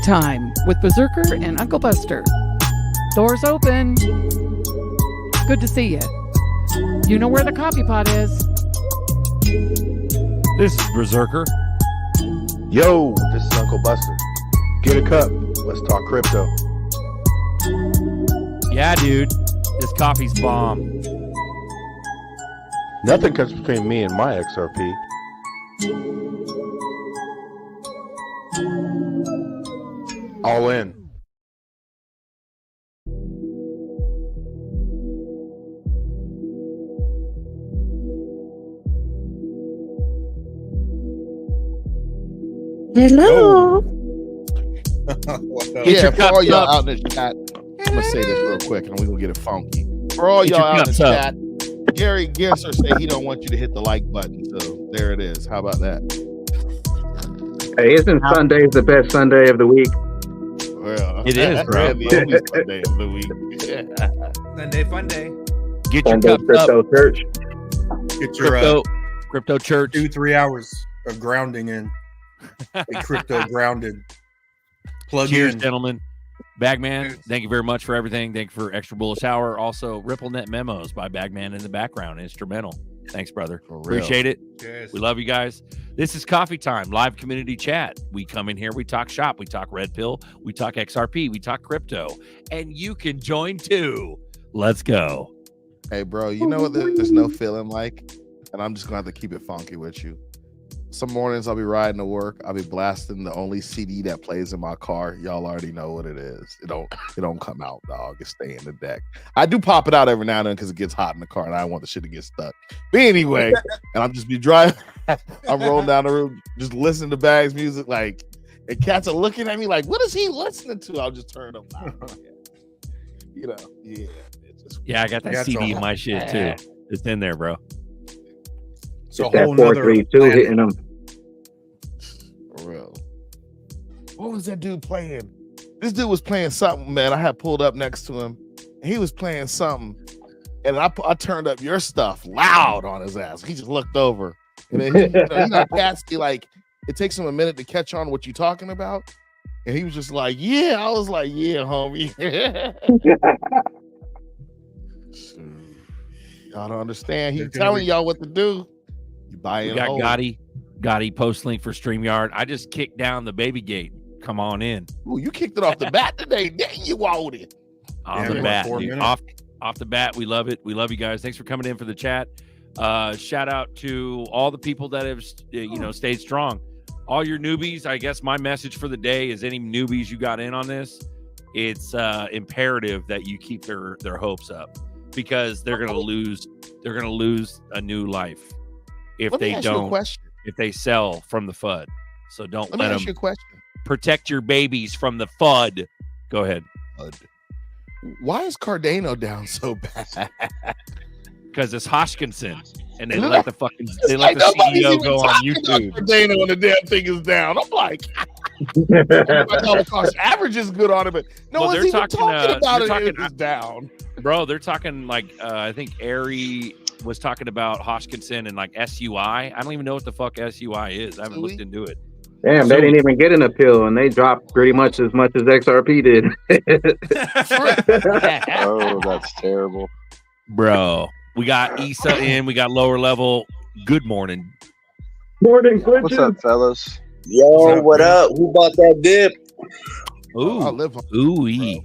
Time with Berserker and Uncle Buster. Doors open. Good to see you. You know where the coffee pot is. This is Berserker. Yo, this is Uncle Buster. Get a cup. Let's talk crypto. Yeah, dude. This coffee's bomb. Nothing comes between me and my XRP. All in. Hello. Yeah, for all y'all out in the chat, I'm gonna say this real quick, and we're gonna get it funky. For all y'all out in the chat, Gary Gisser said he don't want you to hit the like button, so there it is. How about that? Hey, isn't Sunday the best Sunday of the week? Well, It is, bro. the only Sunday of the week. Sunday fun day. Get your Sunday cups Crypto up. Church. Get your Crypto church. 2-3 hours of grounding in. A crypto grounded. Plug Cheers, in. gentlemen. Bagman, thank you very much for everything. Thank you for Extra Bullish Hour. Also, RippleNet Memos by Bagman in the background. Instrumental. Thanks, brother. For real. Appreciate it. Cheers. We love you guys. This is Coffee Time, live community chat. We come in here, we talk shop, we talk Red Pill, we talk XRP, we talk crypto, and you can join too. Let's go. Hey, bro, you know what there's no feeling like? And I'm just gonna have to keep it funky with you. Some mornings I'll be riding to work, I'll be blasting the only CD that plays in my car. Y'all already know what it is. It don't come out, dog. It stay in the deck. I do pop it out every now and then because it gets hot in the car and I don't want the shit to get stuck. But anyway, and I'm just be driving, I'm rolling down the road, just listening to Bags music, like, and cats are looking at me like, what is he listening to? I'll just turn them out. You know, yeah. Yeah, I got that That's CD a- in my shit too. It's in there, bro. It's a It's that whole nother 432 planet. hitting them. For real. What was that dude playing? This dude was playing something, man. I had pulled up next to him, and he was playing something, and I turned up your stuff loud on his ass. He just looked over, and then you know cats be like, it takes him a minute to catch on what you're talking about, and he was just like, "Yeah." I was like, "Yeah, homie." Y'all don't understand. He's telling y'all what to do. You buy We it. got Gotti post link for StreamYard. I just kicked down the baby gate. Come on in. Ooh, you kicked it off the bat today. Dang, you walled it. On Yeah, the like bat, 4 dude. minutes. Off the bat, we love it. We love you guys. Thanks for coming in for the chat. Shout out to all the people that have stayed strong. All your newbies. I guess my message for the day is any newbies you got in on this. It's imperative that you keep their hopes up because they're gonna lose. They're gonna lose a new life if Let me they ask you a don't. question. If they sell from the FUD. So don't Let me let ask you them a question. protect your babies from the FUD. Go ahead. Why is Cardano down so bad? Because it's Hodgkinson. And they No, let the fucking It's like nobody's CEO even go on talking about YouTube. Cardano when the damn thing is down. I'm like, dollar cost average is good on it, but no Well, one's they're even talking, talking about they're it. talking- It's down. Bro, they're talking like I think Ari was talking about Hodgkinson and like SUI. I don't even know what the fuck SUI is. I haven't looked into it. Damn, they didn't even get an appeal, and they dropped pretty much as XRP did. Oh, that's terrible. Bro, we got Issa in. We got lower level. Good morning. Morning, What's up, fellas? Yo, what up? Who bought that dip? I Ooh, live on ooh-wee.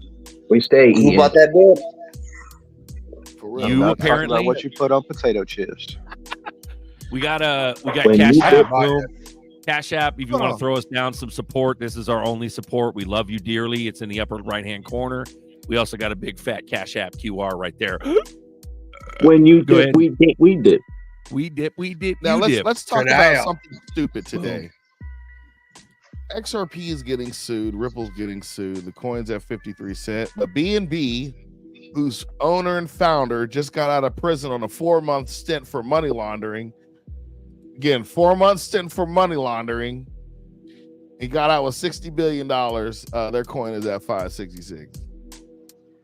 We stay Who eating. bought that dip? for real. You I'm not talking apparently- about what you put on potato chips. We got When Cash you App. buy Boom. Cash App. If you want Oh. to throw us down some support, this is our only support. We love you dearly. It's in the upper right hand corner. We also got a big fat Cash App QR right there. When you Go dip, ahead. we dip, we dip. We dip. Now you dip. let's talk Today. about something stupid today. XRP is getting sued. Ripple's getting sued. The coin's at 53 cents. But BNB, whose owner and founder just got out of prison on a 4-month stint for money laundering. Again, 4-month stint for money laundering. He got out with $60 billion. Their coin is at 566.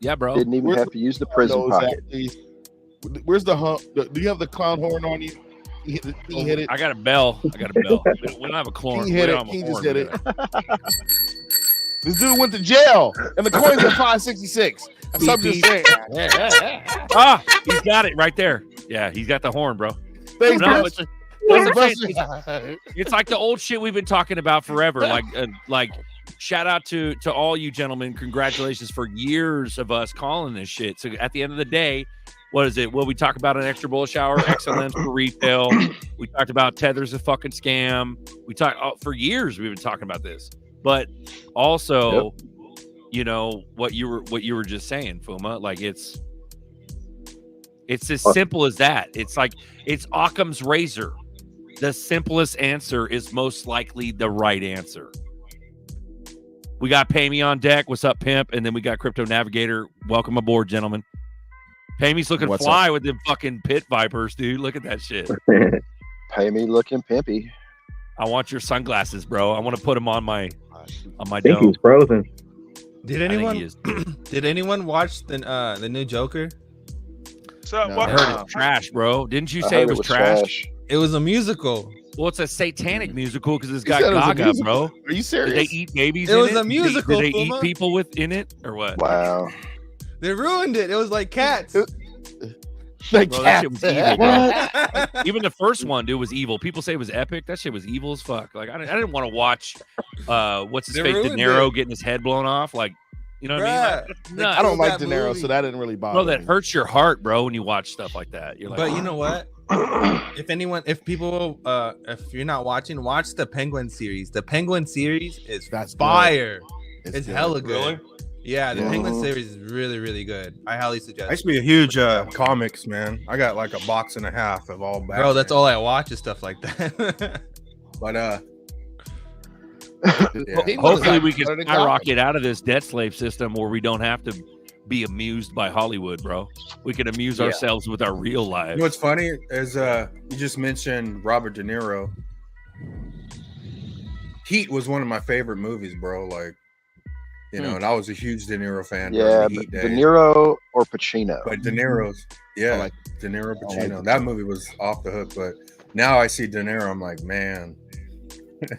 Yeah, bro. Didn't even Where's have to use the prison Those pocket. at least- Where's the hump? Do you have the clown horn on you? He hit it. I got a bell. We don't have a clone. He hit we it. don't have a He just horn. hit it. This dude went to jail, and the coin's at 566. So I'm just saying. Ah, he's got it right there. Yeah, he's got the horn, bro. Thanks, No, Buster. It's like the old shit we've been talking about forever. Like shout out to all you gentlemen. Congratulations for years of us calling this shit. So at the end of the day, what is it? Well, we talk about an extra bull shower, excellence for retail. We talked about Tether's a fucking scam. We talked for years. We've been talking about this, but also, you know what you were just saying, Fuma. Like it's as simple as that. It's like it's Occam's razor. The simplest answer is most likely the right answer. We got Pay Me on deck. What's up, pimp? And then we got Crypto Navigator. Welcome aboard, gentlemen. Pay Me's looking fly with them fucking pit vipers, dude. Look at that shit. Pay me looking pimpy. I want your sunglasses, bro. I want to put them on my I think dome. he's frozen. Did I think anyone he is. did anyone watch the new Joker? So No. what? I heard it's trash, bro. Didn't you I say heard it was trash? It was a musical. Well, it's a satanic musical because it's You got said it was a Gaga, musical? bro. Are you serious? Did they eat babies? It in was it? a musical, Did they eat Fuma. people within it or what? Wow. They ruined it. It was like Cats. The Bro, that shit was evil, bro. What? Even the first one, dude, was evil. People say it was epic. That shit was evil as fuck. Like I didn't want to watch what's his They face, De ruined Niro it. getting his head blown off. Like, you know what I mean? Bruh, Like, they nuts. I don't like that De Niro, movie. so that didn't really bother Bro, that me. hurts your heart, bro, when you watch stuff like that. You're like, But you know what? If people, if you're not watching, watch the Penguin series. The Penguin series is That's good. fire. It's good. hella good. Really? Yeah, the Yeah. Penguin series is really, really good. I highly I suggest. used to be a huge comics man. I got like a box and a half of all Batman. Bro, that's all I watch is stuff like that. But hopefully we can better than skyrocket out of this debt slave system where we don't have to be amused by Hollywood, bro. We can amuse Yeah. ourselves with our real you lives. know what's funny is you just mentioned Robert De Niro. Heat was one of my favorite movies, bro. Like, you know, and I was a huge De Niro fan. Yeah, during the Heat De days. Niro or Pacino. But De Niro's, yeah, I like- De Niro, I like Pacino. it That too. movie was off the hook. But now I see De Niro, I'm like, man.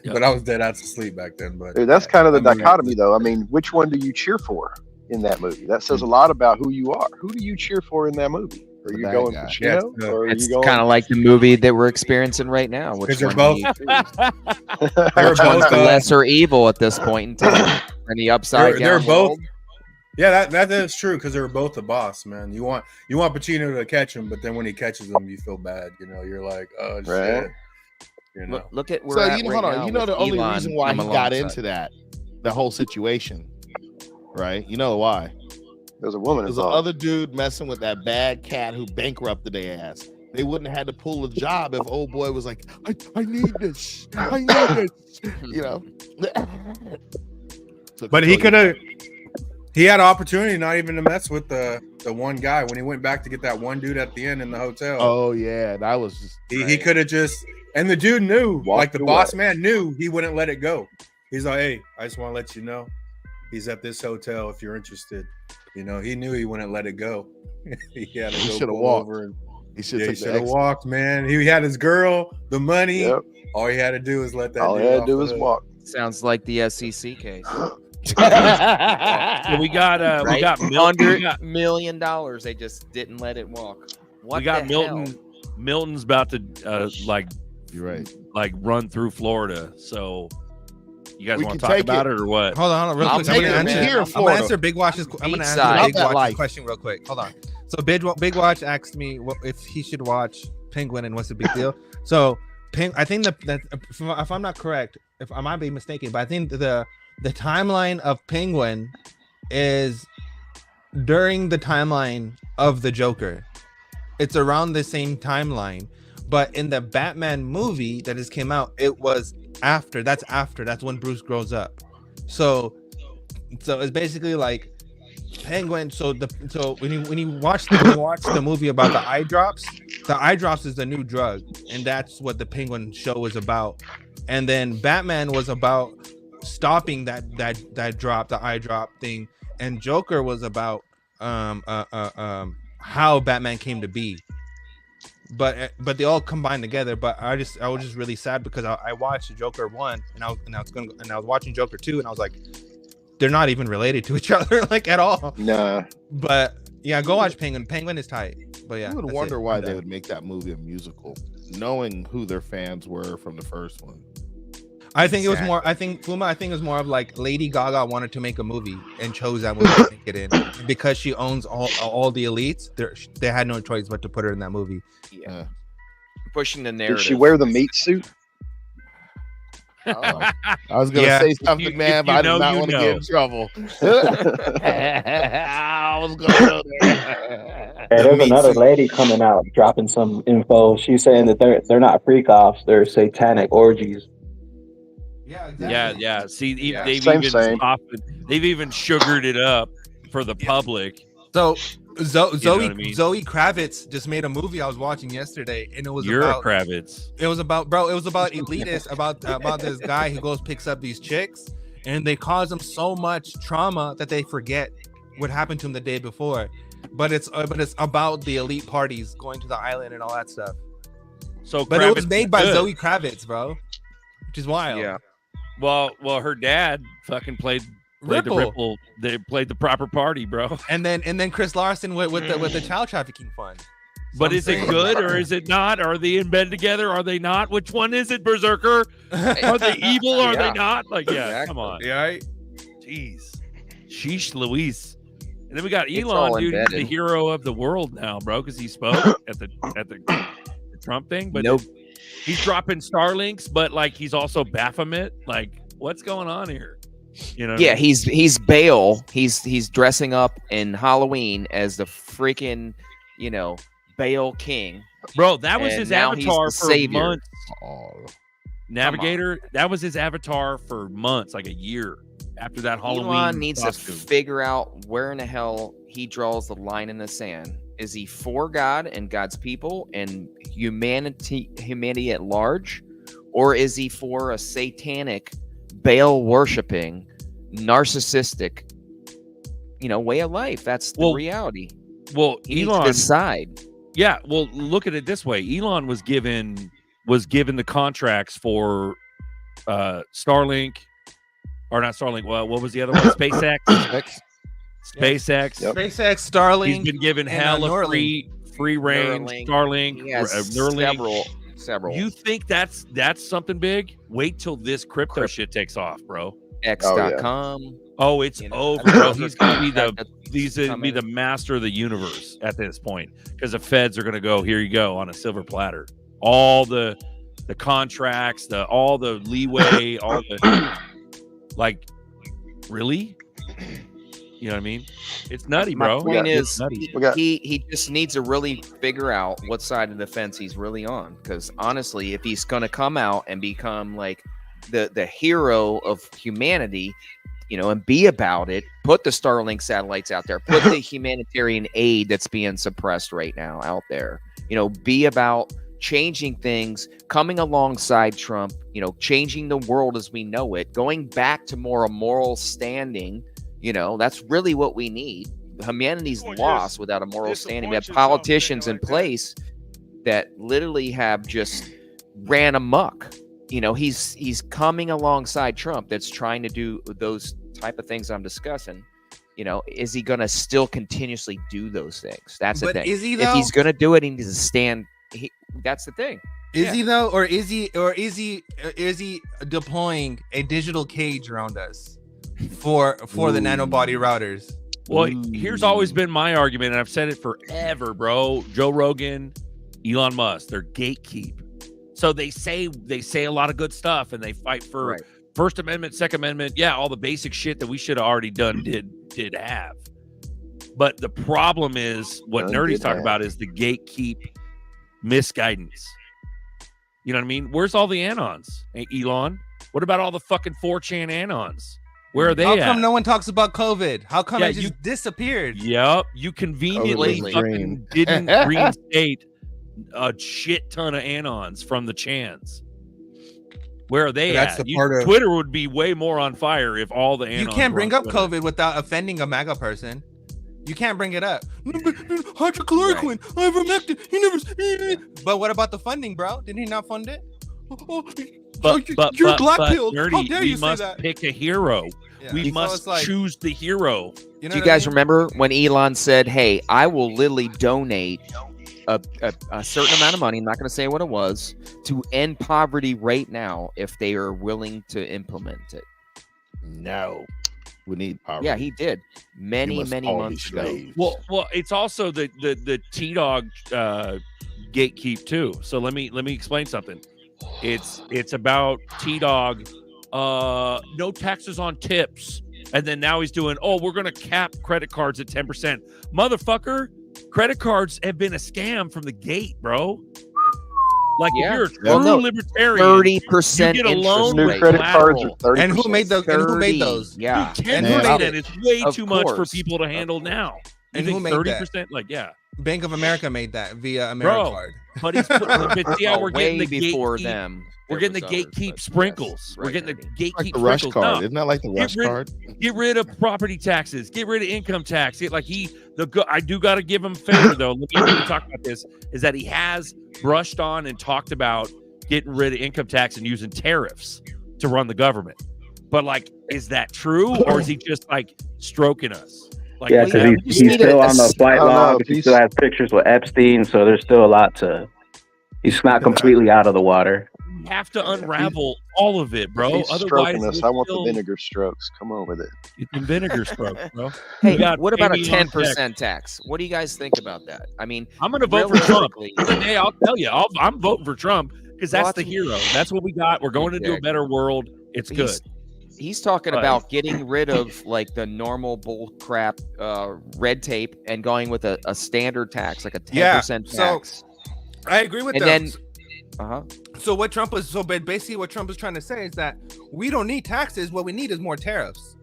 Yeah. But I was dead out to sleep back then. But Dude, that's kind of the that movie- dichotomy, though. I mean, which one do you cheer for in that movie? That says a lot about who you are. Who do you cheer for in that movie? Are The you bad going guy. Pacino, Yeah, it's, or are It's you going? kind of like the movie that we're experiencing right now. Which Because they're one do both- you choose? They're Which one's both, the lesser evil at this point in time? And the upside they're down both. world? Yeah, that is true because they were both the boss, man. You want Pacino to catch him, but then when he catches him, you feel bad. You know, you're like, oh shit. Right. You know, Look at where So we're you know, at hold right on. now You know with the only Elon reason why he coming got alongside. into that, the whole situation, right? You know why? There's a woman There's the involved. other dude messing with that bad cat who bankrupted their ass. They wouldn't have had to pull a job if old boy was like, I need this. I need this. You know. but he could have. He had an opportunity not even to mess with the one guy when he went back to get that one dude at the end in the hotel. Oh yeah, that was just. He could have just. And the dude knew, Walked like the away. boss man knew, he wouldn't let it go. He's like, hey, I just want to let you know, he's at this hotel if you're interested. You know, he knew he wouldn't let it go. He had to He go should have pull walked. over and He should yeah, he have should have walked, man. He had his girl, the money. Yep. All he had to do was let that. All he dude had to off do the was hook. walk. Sounds like the SEC case. So we got Right? we got Milton. $100 million. They just didn't let it walk. What We got the Milton. hell? Milton's about to You're right. like run through Florida. So you guys We want can to talk take about it. it or what? Hold on, real I'll quick. take I'm it, gonna man. answer, Here in I'm gonna Florida. answer Big Watch's. I'm gonna answer Beachside. Big Not that Watch's life. question real quick. Hold on. So Big Watch asked me if he should watch Penguin and what's the big deal. So I think that if I'm not correct, if I might be mistaken, but I think the timeline of Penguin is during the timeline of the Joker. It's around the same timeline, but in the Batman movie that just came out, it was after. That's when Bruce grows up. So it's basically like Penguin. So when you watch the movie about the eye drops is the new drug, and that's what the Penguin show is about. And then Batman was about stopping that drop, the eye drop thing, and Joker was about how Batman came to be. But they all combined together. But I was just really sad because I watched Joker 1 and I was watching Joker 2 and I was like, they're not even related to each other like at all. Nah. But yeah, go watch Penguin. Penguin is tight. But yeah, I would that's wonder it. why I'm they done. would make that movie a musical, knowing who their fans were from the first one. I think it was more. I think Fuma. I think it was more of like Lady Gaga wanted to make a movie and chose that movie to make it in because she owns all the elites. They had no choice but to put her in that movie. Yeah. Pushing the narrative. Did she wear the meat suit? I was gonna say something, man, but I did not want to get in trouble. I was gonna go there. Hey, there's another lady coming out dropping some info. She's saying that they're not freak offs, they're satanic orgies. Yeah, exactly. Yeah. See, they've Same. they've even sugared it up for the public. So know what I mean? Zoe Kravitz just made a movie I was watching yesterday, and it was You're about a Kravitz. It was about elitist, about this guy who goes picks up these chicks, and they cause them so much trauma that they forget what happened to them the day before. But it's about the elite parties going to the island and all that stuff. So, but Kravitz it was made by good. Zoe Kravitz, bro, which is wild. Yeah. Well, her dad fucking played the Ripple. They played the proper party, bro. And then Chris Larson with the child trafficking fund. But is it good or is it not? Are they in bed together? Are they not? Which one is it, Berserker? Are they evil? Or are they not? Like, yeah, Exactly. come on. Yeah, right? Jeez. Sheesh Louise. And then we got It's Elon, all dude. He's the embedded. hero of the world now, bro, because he spoke at the Trump thing. But Nope. he's dropping Starlinks, but like he's also Baphomet. Like, what's going on here? You know? Yeah, he's Bale. He's dressing up in Halloween as the freaking, Bale King. Bro, that was And his now he's avatar the for savior. months. Oh, Navigator, that was his avatar for months, like a year after that Halloween. Elon needs costume. to figure out where in the hell he draws the line in the sand. Is he for God and God's people and humanity at large, or is he for a satanic, Baal worshiping, narcissistic, way of life? That's the reality. Well, He Elon needs to decide. Yeah, well, look at it this way. Elon was given the contracts for Starlink, or not Starlink. Well, what was the other one? SpaceX. SpaceX. Yep. SpaceX, Starlink. He's been given and, hella Neuralink. free range. Neuralink. Starlink, He has Neuralink. several. You think that's something big? Wait till this crypto shit takes off, bro. X.com. Oh, it's over, bro. He's gonna be the coming. master of the universe at this point, because the feds are gonna go, here you go, on a silver platter. All the contracts, all the leeway, all the like, really? You know what I mean? It's nutty, My bro. point It's is, nutty. he just needs to really figure out what side of the fence he's really on. Because honestly, if he's going to come out and become like the hero of humanity, and be about it, put the Starlink satellites out there, put the humanitarian aid that's being suppressed right now out there, be about changing things, coming alongside Trump, changing the world as we know it, going back to more a moral standing. That's really what we need. Humanity's lost without a moral standing. We have politicians in place that literally have just ran amok. He's coming alongside Trump that's trying to do those type of things I'm discussing. Is he going to still continuously do those things? That's the thing. Is he, if though? he's going to do it, he needs to stand. That's the thing. Is he though, or is he deploying a digital cage around us for the nanobody routers? Well, here's always been my argument, and I've said it forever, bro. Joe Rogan, Elon Musk, they're gatekeep. So they say a lot of good stuff, and they fight for First Amendment, Second Amendment, all the basic shit that we should have already done did have. But the problem is what Nerdy's talking about is the gatekeep misguidance. You know what I mean? Where's all the anons, Elon? What about all the fucking 4chan anons? Where are they How at? come no one talks about COVID? How come it just disappeared? Yep, you conveniently fucking didn't reinstate a shit ton of anons from the chans. Where are they That's at? the part of Twitter would be way more on fire if all the anons You can't were bring on up Twitter. COVID without offending a MAGA person. You can't bring it up. Hydrochloroquine, ivermectin. He never. But what about the funding, bro? Didn't he not fund it? you're black-pilled. How Nerdy, dare we you say must that? pick a hero. Yeah. We So must it's like- choose the hero. You know Do you what I guys mean? remember when Elon said, "Hey, I will literally donate a certain amount of money, I'm not going to say what it was, to end poverty right now if they are willing to implement it"? No, we need poverty. Yeah, he did We many must many all be months ago. slaves. Well, it's also the T-Dog gatekeep too. So let me explain something. It's about T-Dog. No taxes on tips, and then now he's doing. Oh, we're gonna cap credit cards at 10%. Motherfucker, credit cards have been a scam from the gate, bro. Like Yeah. if you're a true Well, no, libertarian, 30% you get a loan New with credit cards are collateral. 30%. And who made those? And who made those? Yeah. Dude, And 10% is way Of too much for course. people to handle now. You And think who made that? 30%? Like, yeah. Bank of America made that via Bro, AmeriCard. But he's but see how Oh, we're getting way the before gatekeep- them. We're there getting the was others, gatekeep but sprinkles. yes, We're right, getting the Nerdy. gatekeep like the rush sprinkles. card. No, Isn't that like the rush card? get rid of property taxes. Get rid of income tax. I do got to give him a favor though. Let me talk about this. Is that he has brushed on and talked about getting rid of income tax and using tariffs to run the government. But like, is that true, or is he just like stroking us? Like, Yeah, what's because happening? he's still on the flight I don't know, log. if He he's- still has pictures with Epstein, so there's still a lot to. He's not completely out of the water. We have to unravel all of it, bro. If he's Otherwise, stroking us. we'll I want the still vinegar strokes. Come on with it. get them vinegar strokes, bro. Hey, We got what about a Amy on deck. 10% tax? What do you guys think about that? I mean, I'm going to vote for Trump. realistically- Hey, I'll tell you, I'm voting for Trump because that's Well, the hero. That's what we got. We're going into a better world. It's good. He's talking But- about getting rid of like the normal bull crap red tape and going with a standard tax, like a 10% tax. I agree with And them. then- Uh-huh. So what Trump was basically what Trump is trying to say is that we don't need taxes. What we need is more tariffs.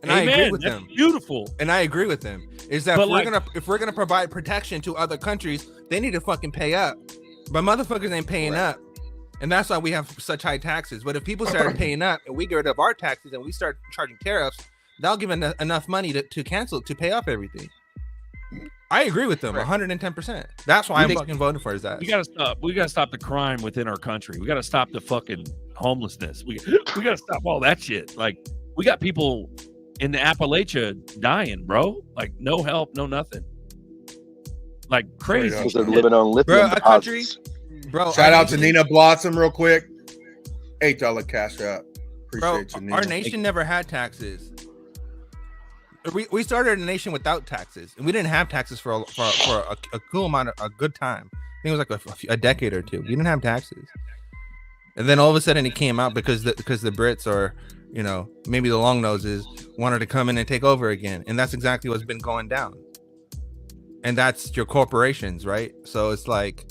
And I agree Amen. with That's them. beautiful. And I agree with them. Is that But if we're gonna provide protection to other countries, they need to fucking pay up. But motherfuckers ain't paying up. And that's why we have such high taxes. But if people start paying up and we get rid of our taxes and we start charging tariffs, that'll give enough money to pay off everything. I agree with them 110%. That's why I'm fucking voting for his ass. We gotta stop. We gotta stop the crime within our country. We gotta stop the fucking homelessness. We gotta stop all that shit. Like, we got people in the Appalachia dying, bro. Like, no help, no nothing. Like, crazy. Because they're living on lithium Bro, a country, deposits. bro. Shout out to Nina Blossom real quick. $8 cash out. Bro, Appreciate you, Nina. our nation never had taxes. We started a nation without taxes, and we didn't have taxes for a cool amount of a good time. I think it was like a decade or two. We didn't have taxes, and then all of a sudden it came out because the Brits or maybe the long noses wanted to come in and take over again, and that's exactly what's been going down. And that's your corporations, right? So it's like,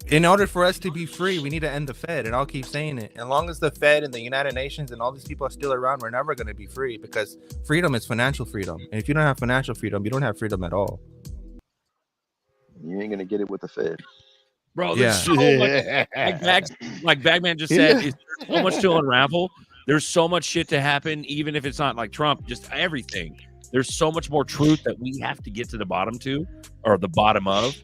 in order for us to be free, we need to end the Fed. And I'll keep saying it. As long as the Fed and the United Nations and all these people are still around, we're never going to be free, because freedom is financial freedom. And if you don't have financial freedom, you don't have freedom at all. You ain't gonna get it with the Fed. Bro, there's so much, like Bagman just said, is there's so much to unravel. There's so much shit to happen, even if it's not like Trump, just everything. There's so much more truth that we have to get to the bottom of,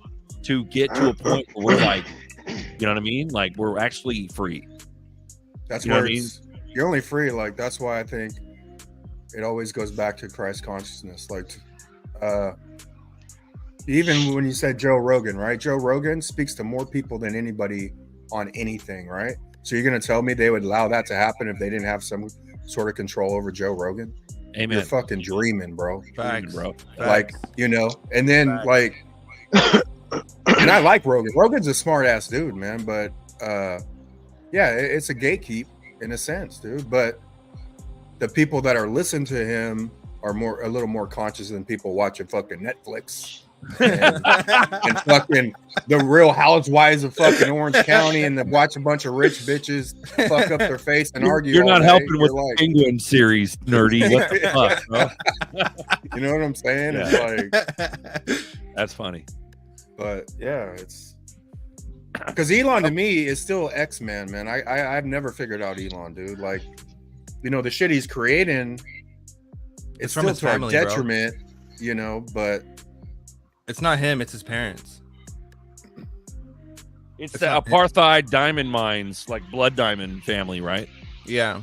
to get to a point where we're like, you know what I mean? Like, we're actually free. That's You know where what I it's, you're only free. Like, that's why I think it always goes back to Christ consciousness. Like, even when you said Joe Rogan, right? Joe Rogan speaks to more people than anybody on anything, right? So you're going to tell me they would allow that to happen if they didn't have some sort of control over Joe Rogan? Amen. You're fucking dreaming, bro. Facts, bro. Like, and then like, and I like Rogan. Rogan's a smart ass dude, man. But yeah, it's a gatekeep in a sense, dude. But the people that are listening to him are a little more conscious than people watching fucking Netflix and fucking the Real Housewives of fucking Orange County, and then watch a bunch of rich bitches fuck up their face and argue. You're all not day. helping You're with like, the Penguin series, nerdy. What the fuck, bro? you know what I'm saying? Yeah. It's like, that's funny. but yeah, it's because Elon to me is still X-Men, man. I've never figured out Elon, dude. Like, the shit he's creating, it's from still his to family, our bro. detriment, but It's not him, it's his parents. It's It's the not- apartheid diamond mines, like blood diamond family, right? Yeah.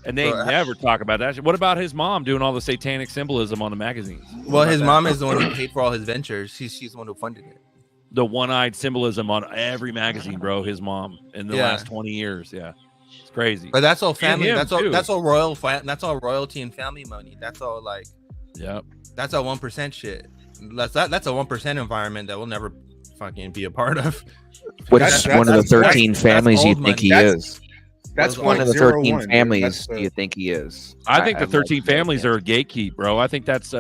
And they Bro, never talk about that. What about his mom doing all the satanic symbolism on the magazines? Well, his mom is the one who paid for all his ventures. She's the one who funded it. The one-eyed symbolism on every magazine, bro. His mom in the Yeah. last 20 years. Yeah, it's crazy. But that's all family. him, That's all. too. That's all that's all royalty and family money. That's all like. Yep. That's a 1% shit. That's a 1% environment that we'll never fucking be a part of. Which That's- one of the that's- 13 that's families you old think money. he That's- is? That's One of the 0.01, 13 dude. families That's do you think he is? I think the have no 13 idea. families are a gatekeep, bro. I think that's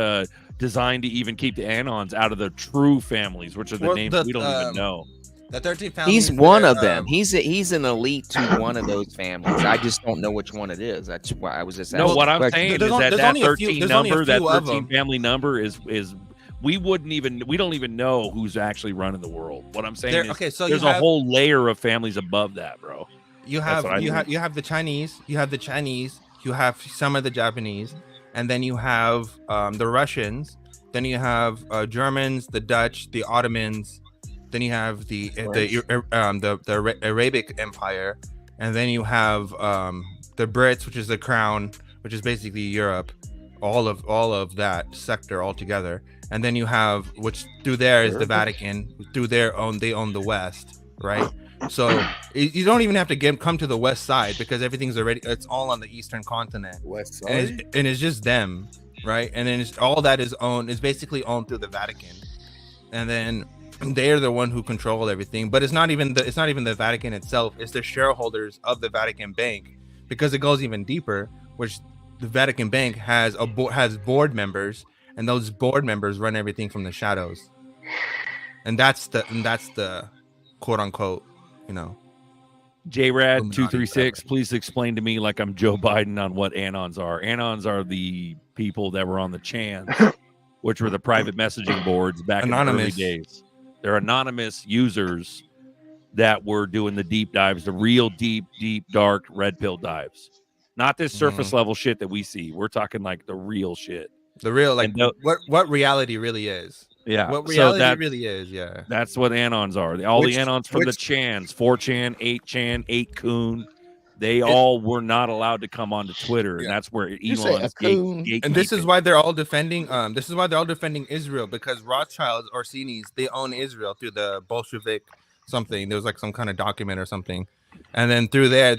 designed to even keep the Anons out of the true families, which are the Well, names the, we don't even know. The 13 families. He's one they're, of them. He's an elite to one of those families. I just don't know which one it is. That's why I was just No, asking what the I'm question. saying is There's that only that a few- 13 there's only a number, that few of 13 them. family number is we don't even know who's actually running the world. What I'm saying is okay, so there's you a have, whole layer of families above that, bro. you That's have what I you think. have the Chinese, you have some of the Japanese, and then you have the Russians, then you have Germans, the Dutch, the Ottomans, then you have the Arabic Empire, and then you have the Brits, which is the Crown, which is basically Europe, all of that sector altogether, and then you have, which through there is the Vatican, through they own the West, right? So you don't even have to come to the West side because it's all on the Eastern continent, West side. and it's just them, right? And then all that is basically owned through the Vatican, and then they're the one who control everything. But it's not even the Vatican itself; it's the shareholders of the Vatican Bank, because it goes even deeper, which the Vatican Bank has board members, and those board members run everything from the shadows, and that's the quote unquote, JRAD Illuminati, 236, please explain to me like I'm Joe Biden on what Anons are. Anons are the people that were on the Chans, which were the private messaging boards back Anonymous. in the early days. They're anonymous users that were doing the deep dives, the real deep, dark red pill dives. Not this surface level shit that we see. We're talking like the real shit. The real, like, And no- what reality really is. Yeah. What so reality really is, yeah. That's what Anons are. All Which- the Anons from the which- Chans, 4chan, 8chan, 8kun, they all were not allowed to come onto Twitter, and that's where You say Elon's a coon. And this is why they're all defending Israel, because Rothschilds, Orsini's, they own Israel through the Bolshevik something. There was like some kind of document or something. And then through there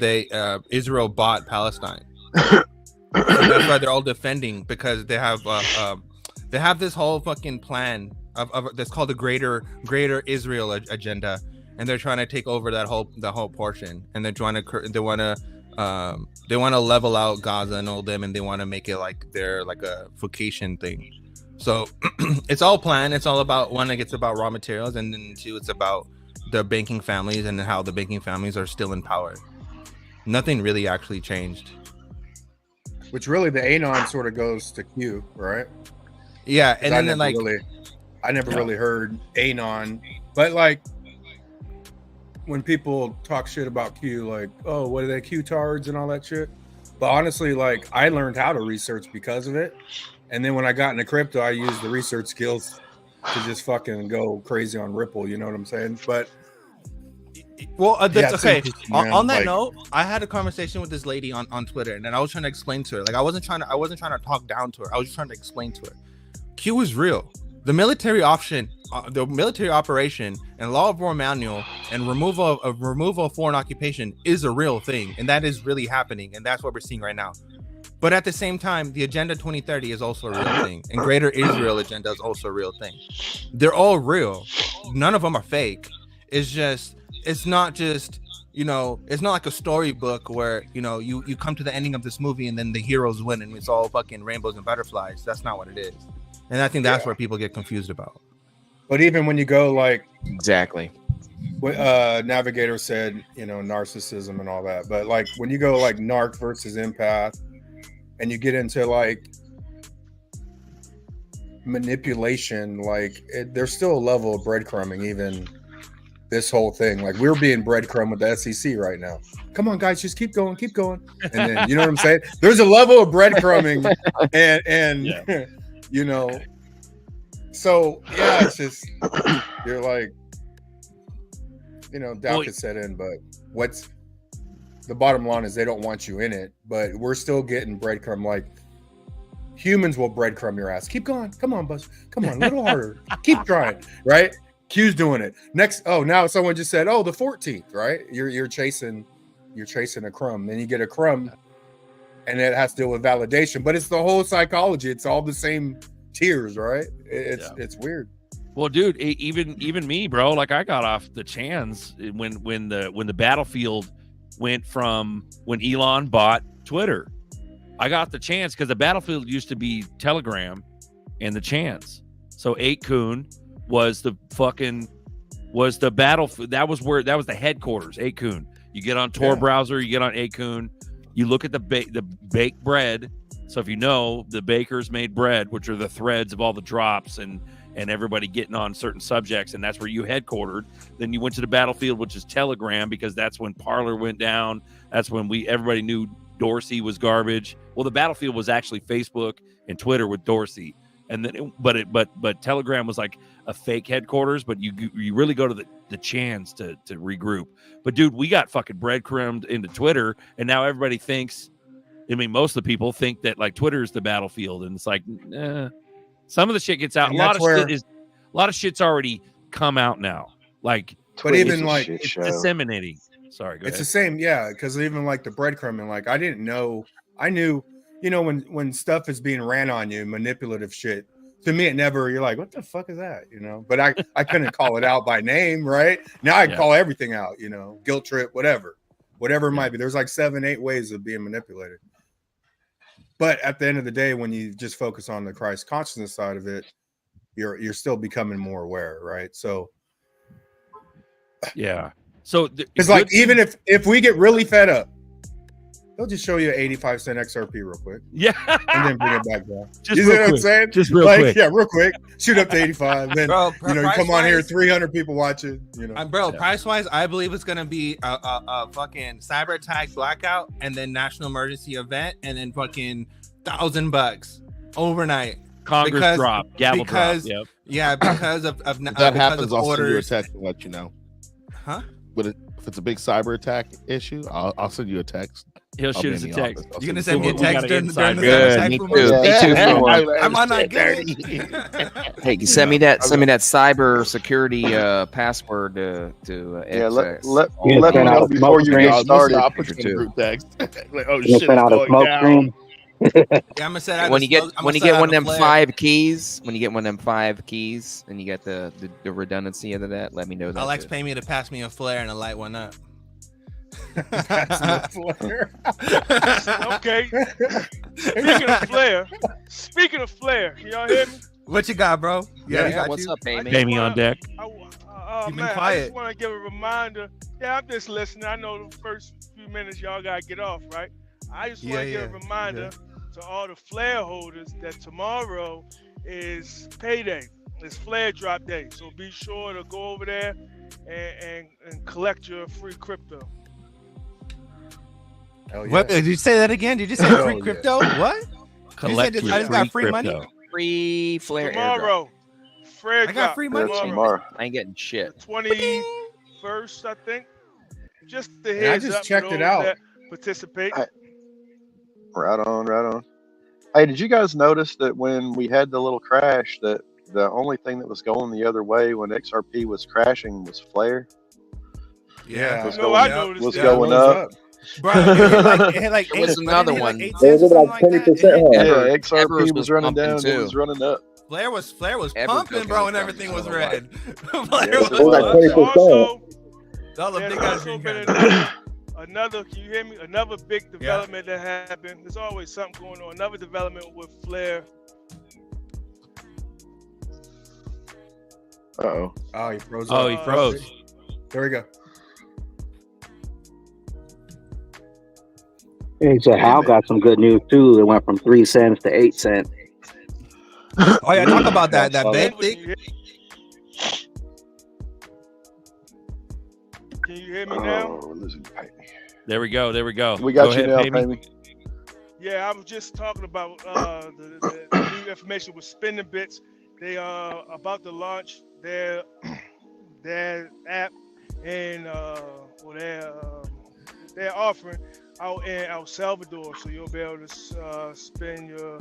Israel bought Palestine. So that's why they're all defending, because they have this whole fucking plan of that's called the greater Israel agenda, and they're trying to take over the whole portion, and they want to level out Gaza and all them, and they want to make it like they're like a vacation thing. So it's all planned. It's all about, one, it's about raw materials, and then two, it's about the banking families and how the banking families are still in power. Nothing really actually changed. Which really the Anon sort of goes to Q, right? Yeah, 'Cause and then like I never really heard Anon, but like when people talk shit about Q, like, oh, what are they, Q-tards and all that shit. But honestly, like, I learned how to research because of it, and then when I got into crypto, I used the research skills to just fucking go crazy on Ripple. You know what I'm saying? But well, Yeah, that's it's okay. interesting, On, man. on that Like- note, I had a conversation with this lady on Twitter, and then I was trying to explain to her. Like, I wasn't trying to talk down to her. I was just trying to explain to her. Q is real. The military option, the military operation, and law of war manual, and removal of foreign occupation is a real thing, and that is really happening, and that's what we're seeing right now. But at the same time, the Agenda 2030 is also a real thing, and Greater Israel Agenda is also a real thing. They're all real. None of them are fake. It's not just, it's not like a storybook where, you come to the ending of this movie and then the heroes win and it's all fucking rainbows and butterflies. That's not what it is. And I think that's where people get confused about. But even when you go like Exactly. what Navigator said, narcissism and all that. But like when you go like narc versus empath, and you get into like manipulation, like there's still a level of breadcrumbing. Even this whole thing, like we're being breadcrumb with the SEC right now. Come on, guys, just keep going, and then you know what I'm saying. There's a level of breadcrumbing, and So yeah, it's just you're like, doubt could set in, but what's the bottom line is they don't want you in it, but we're still getting breadcrumb. Like humans will breadcrumb your ass. Keep going. Come on, Buster. Come on, a little harder. Keep trying. Right? Q's doing it. Next, now someone just said, the 14th, right? You're chasing a crumb. Then you get a crumb, and it has to deal with validation. But it's the whole psychology. It's all the same tiers, right? It's weird. Well, dude, even me, bro. Like I got off the Chans when the Battlefield went from when Elon bought Twitter. I got the Chans because the Battlefield used to be Telegram and the Chans. So 8kun was the Battlefield. That was the headquarters. 8kun. You get on Tor browser, you get on 8kun. You look at the baked bread. So if you know, the bakers made bread, which are the threads of all the drops and everybody getting on certain subjects, and that's where you headquartered. Then you went to the Battlefield, which is Telegram, because that's when Parler went down. That's when everybody knew Dorsey was garbage. Well, the Battlefield was actually Facebook and Twitter with Dorsey, and then but Telegram was like a fake headquarters. But you really go to the Chans to regroup. But dude, we got fucking breadcrumbed into Twitter, and now everybody thinks. I mean, most of the people think that like Twitter is the Battlefield, and it's like, some of the shit gets out. A lot of shit's already come out now. Like, but even like it's disseminating. Sorry, go ahead. It's the same, yeah. Because even like the breadcrumbing, like I didn't know. I knew, when stuff is being ran on you, manipulative shit. To me, it never. You're like, what the fuck is that? But I couldn't call it out by name, right? Now I call everything out. Guilt trip, whatever it might be. There's like 7-8 ways of being manipulated. But at the end of the day, when you just focus on the Christ consciousness side of it, you're still becoming more aware, right? So, yeah. So it's like even if we get really fed up, they'll just show you an 85-cent XRP real quick, and then bring it back down. You know what I'm saying? Just real quick, real quick. Shoot up to 85. Then you come on here, 300 people watching. Price wise, I believe it's gonna be a fucking cyber attack blackout, and then national emergency event, and then fucking $1,000 overnight. Congress drop, gavel drop. Yep. Yeah, because of if that happens, I'll send you a orders. text and let you know. Huh? But if it's a big cyber attack issue, I'll send you a text. He'll shoot us a text. You're gonna send me a text during the Good, me too. I might not get it. Hey, send me that cyber security password to let me know before you get started. I'll put you in the group text. Like, oh You shit, send out a it's smoke going screen. down. Yeah, I'm gonna set when you get one of them 5 keys, and you get the redundancy of that, let me know that. Alex pay me to pass me a flare and a light one up. Okay. Speaking of flare, can y'all hear me? What you got, bro? What's up, Amy? Amy on deck. You've been Man, I quiet. just want to give a reminder. Yeah, I'm just listening. I know the first few minutes y'all gotta get off, right? I just want to give a reminder to all the flare holders that tomorrow is payday. It's flare drop day. So be sure to go over there and collect your free crypto. What did you say that again? Did you say free crypto? What? Collect you said your I just got free free crypto. money. Free flare Tomorrow. Flare I drop. got free money. Tomorrow. I ain't getting shit. The 21st, I think. Just the And I heads just up checked for it those out. that participate. Right on. Hey, did you guys notice that when we had the little crash, that the only thing that was going the other way when XRP was crashing was flare? Yeah, Was I noticed was that. going up. Bro, it hit like There was another one. 8 It cents or was something like like that. 20% Yeah, higher. XRP Evers was was running pumping down. too. It was running up. Flare was Ever pumping, cooking bro, the and everything was company, red. Yeah, Flare it was was like pumping. 20%. Also, All the there's big guys also drink been that. another, can you hear me? Another big development that happened. There's always something going on. Another development with flare. Uh-oh. Oh, he froze. Oh, up. he froze. There we go. Hey, so Hal got some good news too. It went from 3 cents to 8 cents. Oh yeah, talk about that big Can thing. you hear me now? Oh, listen, Payme. There we go. We got Go you ahead, now, Payme. Payme. Yeah, I was just talking about the new information with Spending Bits. They are about to launch their app, in they're offering out in El Salvador, so you'll be able to spend your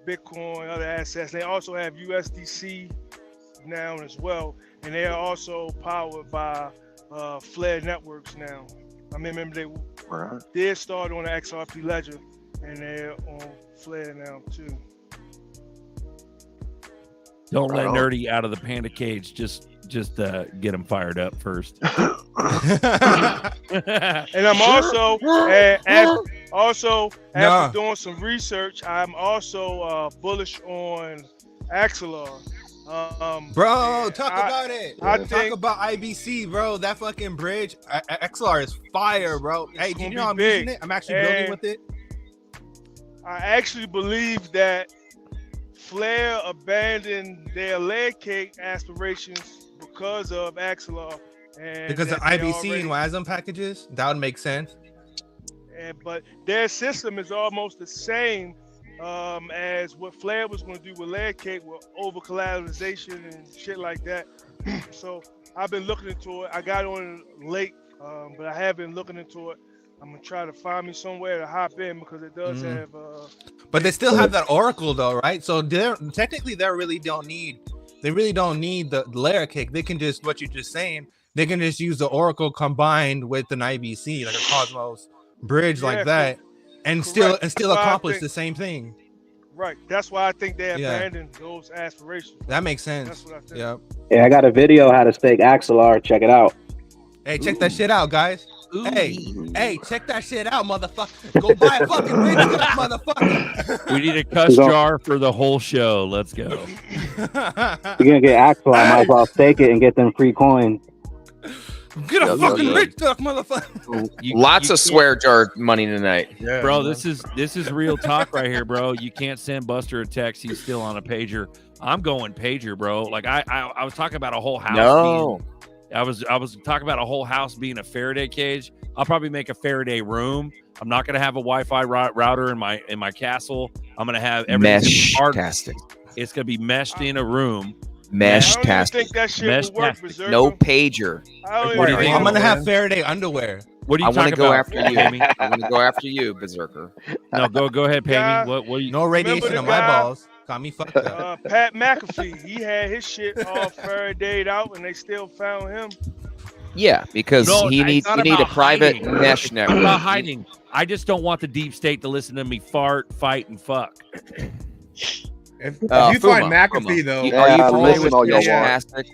Bitcoin, other assets. They also have USDC now as well, and they are also powered by Flare Networks now. I remember they did start on the XRP Ledger, and they're on Flare now too. Don't let Nerdy out of the panda cage. Just get him fired up first. And I'm also after doing some research, I'm also bullish on Axelar. Bro, talk about it. Talk about IBC, bro. That fucking bridge, XLR is fire, bro. Hey, do you know I'm using it? I'm actually building with it. I actually believe that Flare abandoned their layer cake aspirations because of Axelar. And because of IBC and WASM packages, that would make sense. But their system is almost the same as what Flare was going to do with layer cake, with over collateralization and shit like that. So I've been looking into it. I got on it late, but I have been looking into it. I'm gonna try to find me somewhere to hop in because it does have. But they still have that Oracle though, right? So they really don't need the layer cake. They can just, what you're just saying, they can just use the Oracle combined with an IBC, like a Cosmos bridge like that, and still accomplish the same thing. Right. That's why I think they abandoned those aspirations. That makes sense. That's what I think. Yeah, I got a video how to stake Axelar. Check it out. Hey, check that shit out, guys. Hey, check that shit out, motherfucker. Go buy a fucking bridge, motherfucker. We need a cuss jar for the whole show. Let's go. You're gonna get Axelar. Might as well stake it and get them free coins. Get a fucking rich duck, motherfucker. Lots of swear jar money tonight. Yeah, bro, this is real talk right here, bro. You can't send Buster a text. He's still on a pager. I'm going pager, bro. Like I was talking about a whole house. No. I was talking about a whole house being a Faraday cage. I'll probably make a Faraday room. I'm not gonna have a Wi-Fi router in my castle. I'm gonna have everything mesh-tastic. It's gonna be meshed in a room. Mesh-tastic. No pager. I'm gonna have Faraday underwear. What do you talking go about? after you. I'm gonna go after you, Berserker. No, go ahead, pay me. What you? No radiation on my balls. Got me fucked up. Pat McAfee, he had his shit all Faradayed out, and they still found him. Yeah, because you need a private mesh network. I'm not hiding. I just don't want the deep state to listen to me fart, fight, and fuck. If you find McAfee though, are you familiar with Mesh-tastic?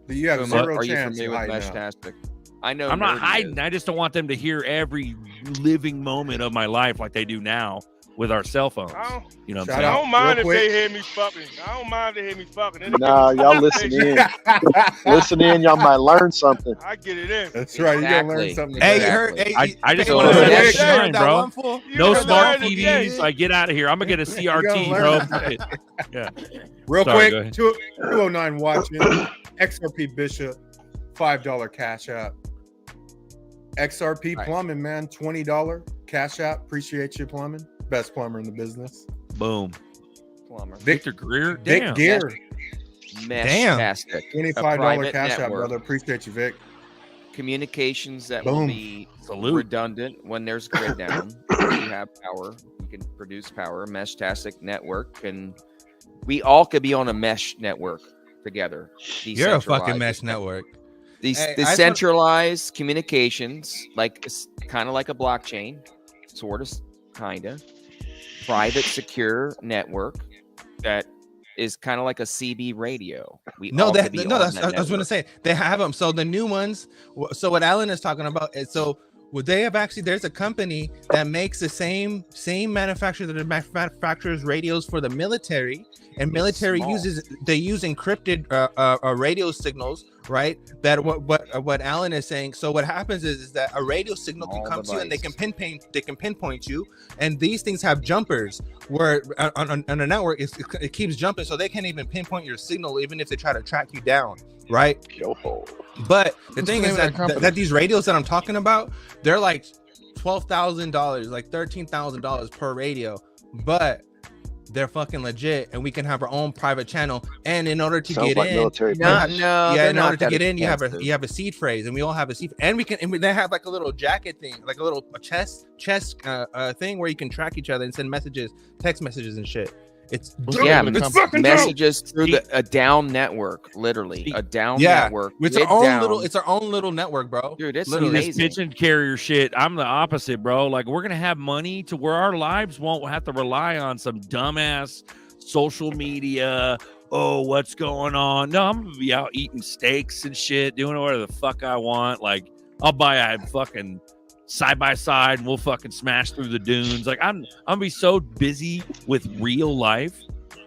You have zero Are you chance. familiar with Mesh-tastic? I know. I'm not hiding. I just don't want them to hear every living moment of my life like they do now with our cell phones. You know what I'm saying? I don't mind if they hear me fucking. I don't mind if they hear me fucking. Nah, y'all listen in. Listen in, y'all might learn something. I get it in. That's right. You gotta learn something. Hey, you heard? Hey, I just want to shine, bro. No smart TVs. I get out of here. I'm gonna get a CRT, bro. Yeah. Real quick, 209 watching. XRP Bishop, $5 cash app. XRP Plumbing, man, $20 cash app. Appreciate you, plumbing. Best plumber in the business. Boom. Plumber. Victor Greer. Vic Gear. Mesh-tastic. $25 cash app, brother. Appreciate you, Vic. Communications that will be redundant when there's grid down. You have power. You can produce power. Mesh-tastic network. And we all could be on a mesh network together. You're a fucking mesh network. These decentralized communications, like kind of like a blockchain, sort of, kind of private, secure network that is kind of like a CB radio. I was going to say they have them. So the new ones. So what Alan is talking about is would they have actually? There's a company that makes the same manufacturer that manufactures radios for the military, and military use encrypted radio signals, right? That what Alan is saying. So what happens is that a radio signal can come to you, and they can pinpoint you, and these things have jumpers where on a network it keeps jumping, so they can't even pinpoint your signal even if they try to track you down, right? But the thing is that these radios that I'm talking about, they're like $12,000, like $13,000 per radio. But they're fucking legit, and we can have our own private channel. And in order to Sounds get like in, military in order to get in, you have a seed phrase, and we all have a seed. And they have like a little jacket thing, like a little chest thing where you can track each other and send messages, text messages and shit. It's messages through a down network, literally a down network. It's our own little network, bro. Dude, it's literally amazing. this pigeon carrier shit. I'm the opposite, bro. Like, we're gonna have money to where our lives won't have to rely on some dumbass social media. Oh, what's going on? No, I'm gonna be out eating steaks and shit, doing whatever the fuck I want. Like, I'll buy a fucking side by side and we'll fucking smash through the dunes. Like, I'm gonna be so busy with real life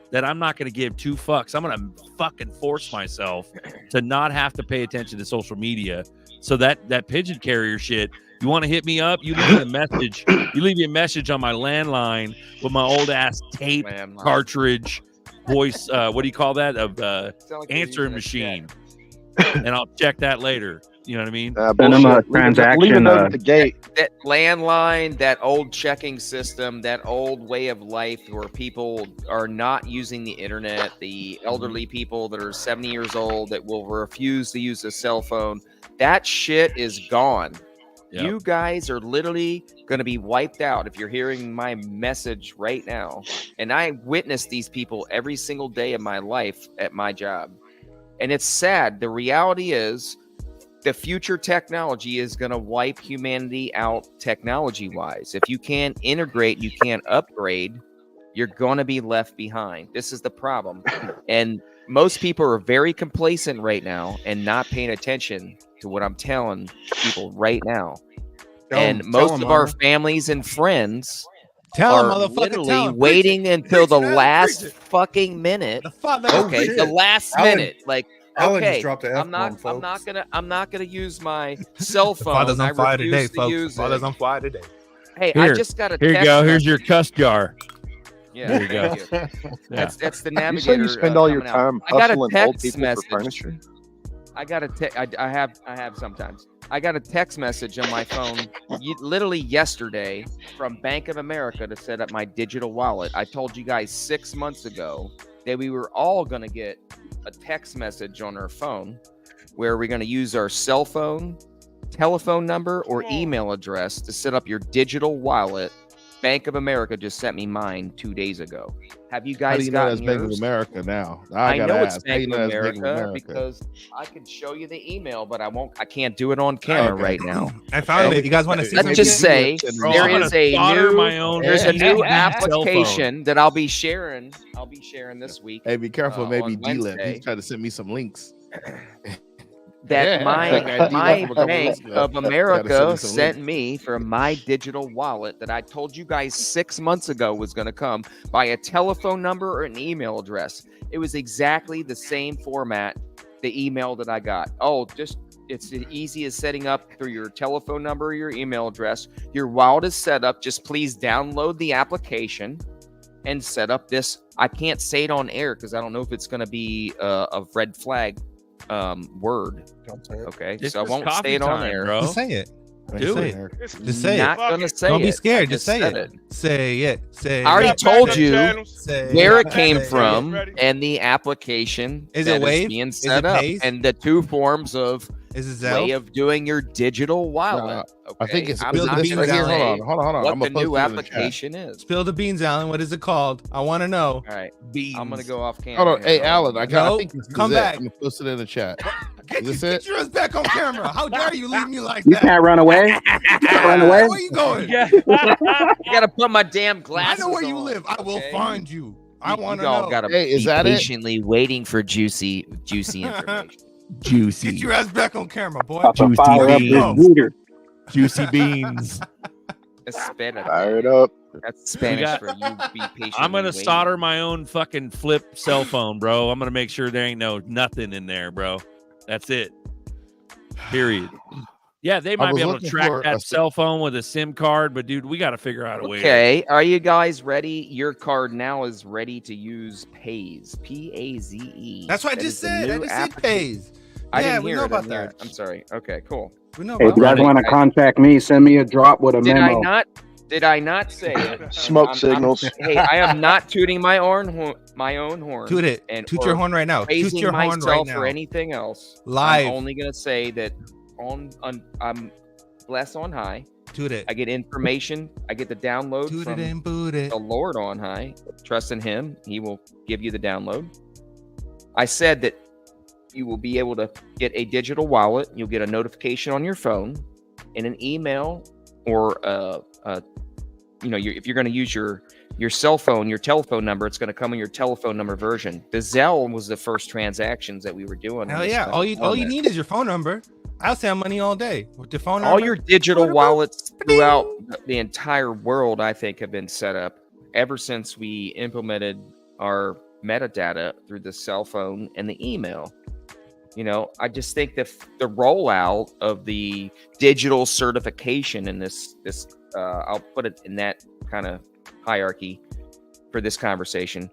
that I'm not gonna give two fucks. I'm gonna fucking force myself to not have to pay attention to social media. So that pigeon carrier shit, you want to hit me up, you leave me a message. You leave me a message on my landline with my old ass tape cartridge voice, what do you call that, of answering machine, and I'll check that later. You know what I mean? Send them a transaction. Leave a note at the gate. That landline, that old checking system, that old way of life where people are not using the internet, the elderly people that are 70 years old that will refuse to use a cell phone, that shit is gone. Yep. You guys are literally going to be wiped out if you're hearing my message right now. And I witness these people every single day of my life at my job. And it's sad. The reality is, the future technology is going to wipe humanity out technology-wise. If you can't integrate, you can't upgrade, you're going to be left behind. This is the problem. And most people are very complacent right now and not paying attention to what I'm telling people right now. And most of our families and friends are literally waiting until the last fucking minute. The last minute. Like, okay, I'm not gonna use my cell phone. Father's on fire today, folks. Father's on fire today. Hey, I just got a text. Here you go. Here's your cuss jar. Yeah, there you go. That's the navigator. You say you spend all your time hustling old people message. for furniture? I got I have sometimes. I got a text message on my phone literally yesterday from Bank of America to set up my digital wallet. I told you guys 6 months ago that we were all going to get a text message on our phone where we're going to use our cell phone, telephone number, or email address to set up your digital wallet. Bank of America just sent me mine 2 days ago. Have you guys gotten yours? Bank of America now? I know it's Bank of America because I can show you the email, but I can't do it on camera right now. I found it. You guys want to see? Let's just say there's a new application that I'll be sharing this week. Hey, be careful, maybe D-Lip. He's trying to send me some links. That my Bank of America sent me for my digital wallet that I told you guys 6 months ago was going to come by a telephone number or an email address. It was exactly the same format, the email that I got. Oh, it's as easy as setting up through your telephone number or your email address. Your wallet is set up. Just please download the application and set up this. I can't say it on air because I don't know if it's going to be a red flag word. Don't say it. Okay, so I won't say it on there, bro. Just say it. Do it. Just say it. Not gonna say it. Don't be scared. Just say it. Say it. Say it. I already told you where it came Say from it. and the application Is it Wave? being Is set it up Pace? and the two forms of Is it way Zelle? of doing your digital wallet. Okay? I think it's I'm this not right gonna here. say Hold on. what I'm the gonna new post it in the chat. application is. Spill the beans, Alan. What is it called? I want to know. All right, I'm gonna go off camera. Hold on. here. Hey, Alan, I No, think this is come it. back. I'm gonna post it in the chat. Get Is this it? your ass back on camera. How dare you leave me like You that? can't run away. You can't run away. Where you going? I gotta put my damn I glasses know where you on, live. I will okay? find you. I want to You all know. gotta Hey, is be that it? patiently waiting for juicy information. Juicy. Get your ass back on camera, boy. Papa, fire up beans. this heater. Juicy beans. That's Spanish. Fire it up. That's Spanish for you be patient. I'm gonna solder my own fucking flip cell phone, bro. I'm gonna make sure there ain't nothing in there, bro. That's it. Period. Yeah, they might was be able to looking track for that a- cell phone with a SIM card, but dude, we got to figure out a way. Okay, are you guys ready? Your card now is ready to use Paze. P-A-Z-E. That's what I That just is the said. I new just said application. pays. I Yeah, didn't we hear know it. I about didn't hear that. it. I'm sorry. Okay, cool. We know Hey, if about you guys it. want to contact me, send me a drop with a Did I memo. Did I not say it? Smoke signals. Hey, I am not tooting my own horn. Toot it. And Toot your horn right now. Toot praising your horn right myself now. or anything else. Live. I'm only gonna say that I'm blessed on high. Toot it. I get information. I get the download Toot from it and boot it. the Lord on high. Trust in Him. He will give you the download. I said that you will be able to get a digital wallet. You'll get a notification on your phone, and an email, or if you're going to use your cell phone, your telephone number, it's going to come in your telephone number version. The Zelle was the first transactions that we were doing. Hell yeah! All you need is your phone number. I'll send money all day with your phone number. All your digital wallets throughout the entire world, I think, have been set up ever since we implemented our metadata through the cell phone and the email. I just think that the rollout of the digital certification in this I'll put it in that kind of hierarchy for this conversation.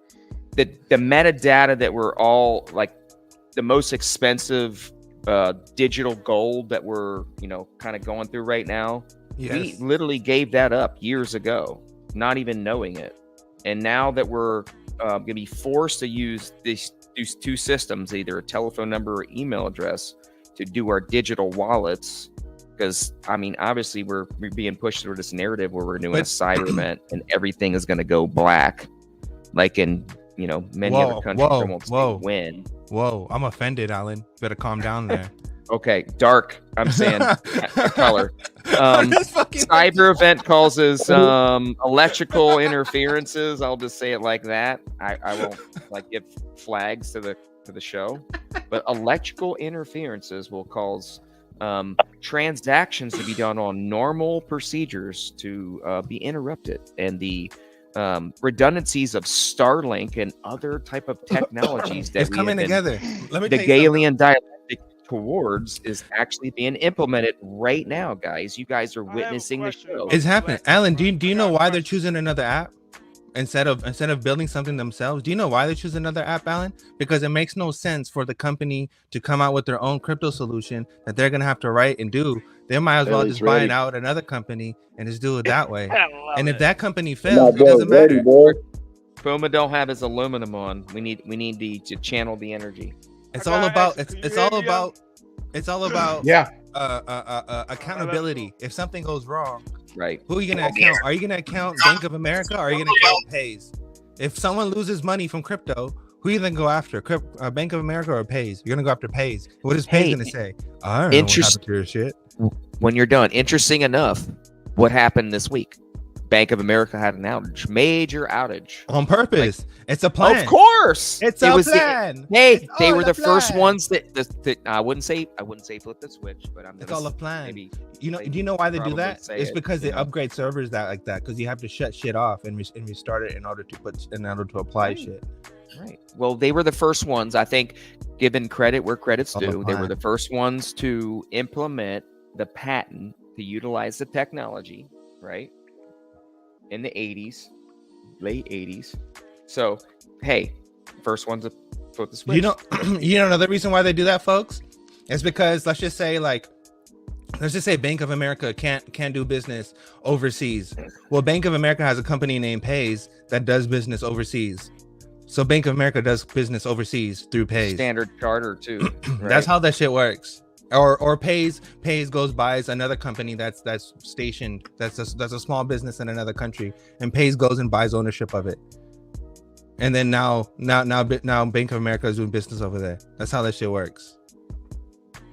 The metadata that we're all like the most expensive digital gold that we're kind of going through right now. Yes. We literally gave that up years ago, not even knowing it. And now that we're going to be forced to use these two systems, either a telephone number or email address, to do our digital wallets, because obviously we're being pushed through this narrative where we're doing a cyber event and everything is going to go black, like in many other countries. I won't say when. Whoa, I'm offended, Alan. Better calm down there. Okay, dark. I'm saying color. Cyber event causes electrical interferences. I'll just say it like that. I won't give flags to the show, but electrical interferences will cause transactions to be done on normal procedures to be interrupted, and the redundancies of Starlink and other type of technologies that it's coming together. Let me the tell you Galilean dialectic towards is actually being implemented right now, guys. You guys are witnessing the show. It's happening. Alan, do you know why they're choosing another app instead of building something themselves? Do you know why they choose another app, Alan? Because it makes no sense for the company to come out with their own crypto solution that they're gonna have to write and do. They might as well just buy it out another company and just do it that way. And if that company fails, it doesn't matter. Puma don't have his aluminum on. We need to channel the energy. It's all about accountability. If something goes wrong, right? Who are you gonna account? Are you gonna account Bank of America, or are you gonna account Pays? If someone loses money from crypto, who are you gonna go after? Bank of America or Pays? You're gonna go after Pays. What is Pays gonna say? I don't know what happened to your shit. When you're done, interesting enough, what happened this week? Bank of America had an outage, major outage on purpose. It's a plan. Of course, it's a plan. They were the first ones that I wouldn't say flip the switch, but it's all a plan. Do you know why they do that? It's because they upgrade servers like that, because you have to shut shit off and restart it in order to apply shit. Right. Well, they were the first ones, I think, given credit where credit's due. They were the first ones to implement the patent to utilize the technology, right? In the 80s, late 80s. So, hey, first ones to flip the switch. You know another reason why they do that, folks? It's because let's just say Bank of America can't do business overseas. Well, Bank of America has a company named Pays that does business overseas. So Bank of America does business overseas through Pays. Standard Charter too. Right? That's how that shit works. Or Pays goes buys another company that's stationed, that's a small business in another country, and Pays goes and buys ownership of it. And then now Bank of America is doing business over there. That's how that shit works.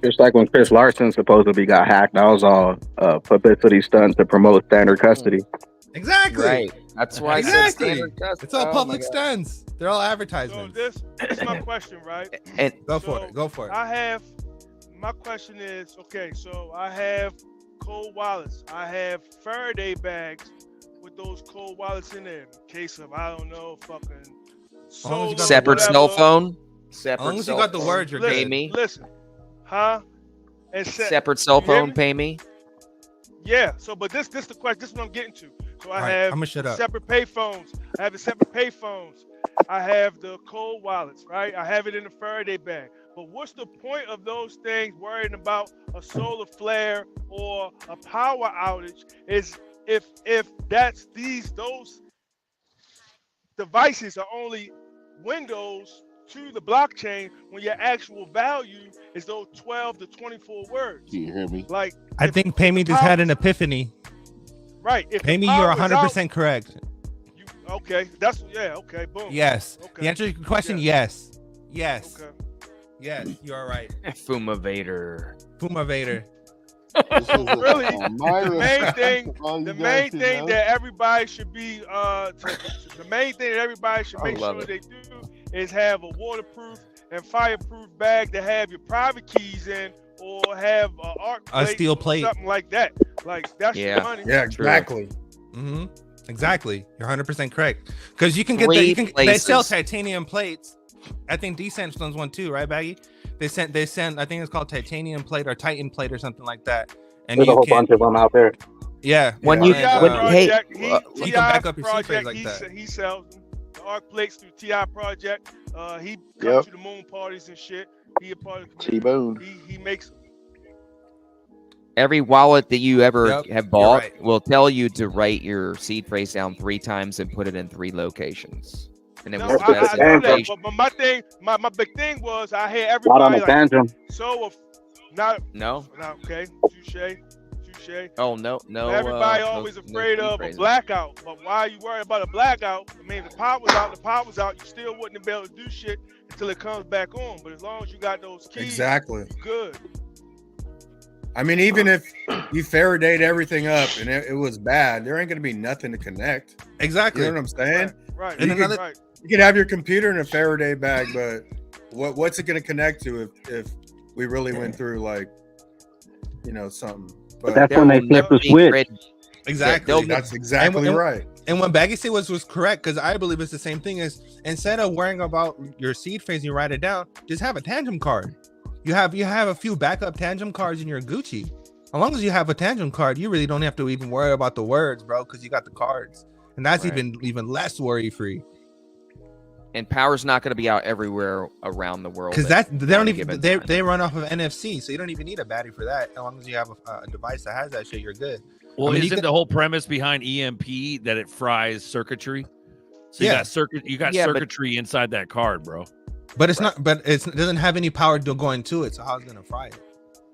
Just like when Chris Larson supposedly got hacked, that was all publicity stunts to promote standard custody. Exactly. Right. That's why I said standard custody. It's all public stunts. They're all advertisements. So this is my question, right? And go for it. My question is, okay, so I have cold wallets. I have Faraday bags with those cold wallets in there. In case of, I don't know, fucking separate cell phone. As long as you got the word, you're pay good. me. Listen, huh? And separate cell phone, pay me. Yeah. So, but this the question. This is what I'm getting to. So I have I'm gonna shut up. Separate pay phones. I have the separate pay phones. I have the cold wallets, right? I have it in the Faraday bag. But what's the point of those things worrying about a solar flare or a power outage? if those devices are only windows to the blockchain, when your actual value is those 12 to 24 words. Do you hear me? Like, I think Payme just had an epiphany. Right. If Payme, the you're power was out, 100% correct. okay, that's okay, boom. Yes. Okay. The answer to your question, yes. Yes. Okay. Yes, you are right. Fuma Vader. Puma Vader. Really, the main thing that everybody should be the main thing that everybody should make sure they do is have a waterproof and fireproof bag to have your private keys in, or have a steel plate, something like that. Like, that's your money. Yeah, exactly. Mm-hmm. Exactly. You're 100% correct. Because you can get they sell titanium plates. I think Descent owns one too, right, Baggy? They sent. I think it's called titanium plate or Titan plate or something like that. And there's a whole bunch of them out there. Yeah. When you you can back up your project, like that. He sells the arc plates through TI Project. He comes to the moon parties and shit. He a part of the T-Bone. He makes every wallet that you ever have bought will tell you to write your seed phrase down 3 times and put it in 3 locations. And it was I know that, but my thing, my big thing was I had everybody like, okay, touche. Oh no. Everybody always afraid of a blackout, but why are you worried about a blackout? I mean, the power was out. You still wouldn't be able to do shit until it comes back on. But as long as you got those keys, exactly, good. I mean, even if you Faradayed everything up and it was bad, there ain't gonna be nothing to connect. Exactly. You know what I'm saying? Right. You could have your computer in a Faraday bag, but what's it gonna connect to if we really went through something? But that's when they flip the switch. Exactly. That's exactly right. And what Baggy said was correct, because I believe it's the same thing as instead of worrying about your seed phrase, you write it down, just have a tantrum card. You have a few backup tantrum cards in your Gucci. As long as you have a tantrum card, you really don't have to even worry about the words, bro, because you got the cards. And that's even less worry free. And power's not going to be out everywhere around the world. Because they run off of NFC, so you don't even need a battery for that. As long as you have a device that has that shit, you're good. Well, isn't the whole premise behind EMP that it fries circuitry? So you got circuitry inside that card, bro. But it's not. But it doesn't have any power going to it. So how's it gonna fry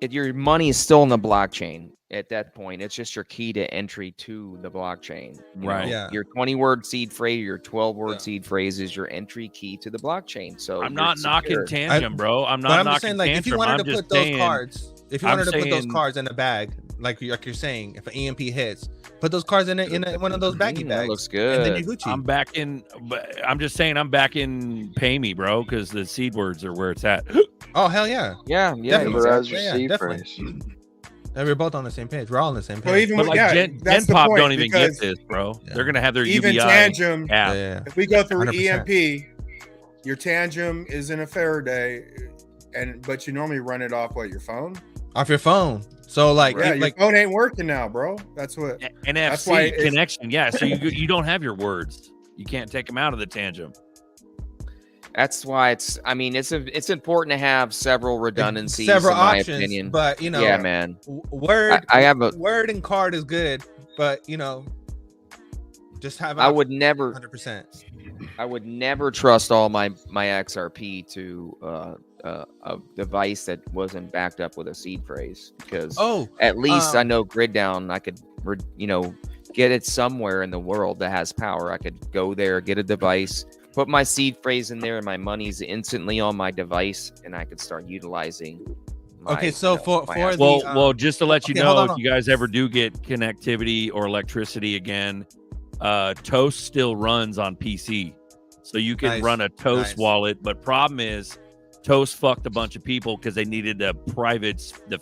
it? Your money is still in the blockchain at that point. It's just your key to entry to the blockchain. Right. Yeah. Your 20-word seed phrase, your 12-word seed phrase is your entry key to the blockchain. So I'm not knocking Tangent, bro. I'm not knocking saying, like, Tantrum. if you wanted to put those cards, put those cards in a bag, like you're saying, if an EMP hits, put those cards in one of those baggy bags. That looks good. And then you're Gucci. I'm just saying I'm back in Pay Me, bro, because the seed words are where it's at. Oh hell yeah. Definitely. We're both on the same page. We're all on the same page. Well, even Gen Pop don't even get this, bro. Yeah. They're gonna have their even UBI Tantrum. app. If we go through 100%. EMP, your Tantrum is in a Faraday, but you normally run it off your phone. Off your phone. So your phone ain't working now, bro. That's what NFC that's why connection. Yeah, so you don't have your words. You can't take them out of the Tantrum. That's why it's important to have several redundancies, several in my options, opinion. But yeah, man. Word. I have a word and card is good, but just have. I would never 100%. I would never trust all my XRP to a device that wasn't backed up with a seed phrase, because at least I know Grid Down. I could get it somewhere in the world that has power. I could go there, get a device, put my seed phrase in there, and my money's instantly on my device, and I could start utilizing. Well, just to let you know, if you guys ever do get connectivity or electricity again, Toast still runs on PC, so you can run a Toast wallet. But problem is, Toast fucked a bunch of people because they needed the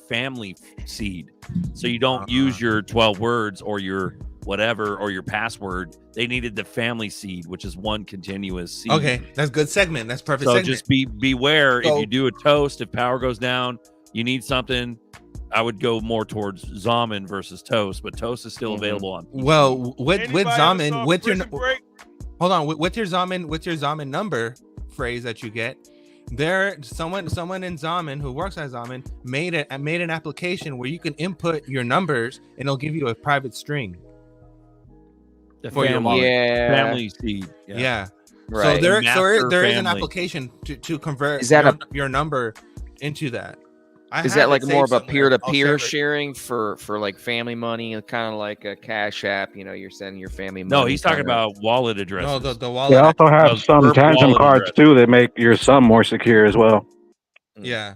family seed, so you don't use your 12 words or your whatever or your password. They needed the family seed, which is one continuous seed. Okay, that's good segment. That's perfect. So segment. just beware if you do a Toast, if power goes down, you need something. I would go more towards Zaman versus Toast, but Toast is still available on PC. Well, with Zaman, with your Zaman number phrase that you get, someone in Zaman who works at Zaman made an application where you can input your numbers and it'll give you a private string. The for your family, wallet. family seed. Yeah. Right. So there is an family. application to convert Is that your number into that. Is that like more of a peer-to-peer sharing for like family money, kind of like a Cash App? You know, you're sending your family money. No, he's talking about wallet addresses. No, the wallet. They also have Those some perp tantrum wallet cards addresses. too that make your sum more secure as well. Yeah.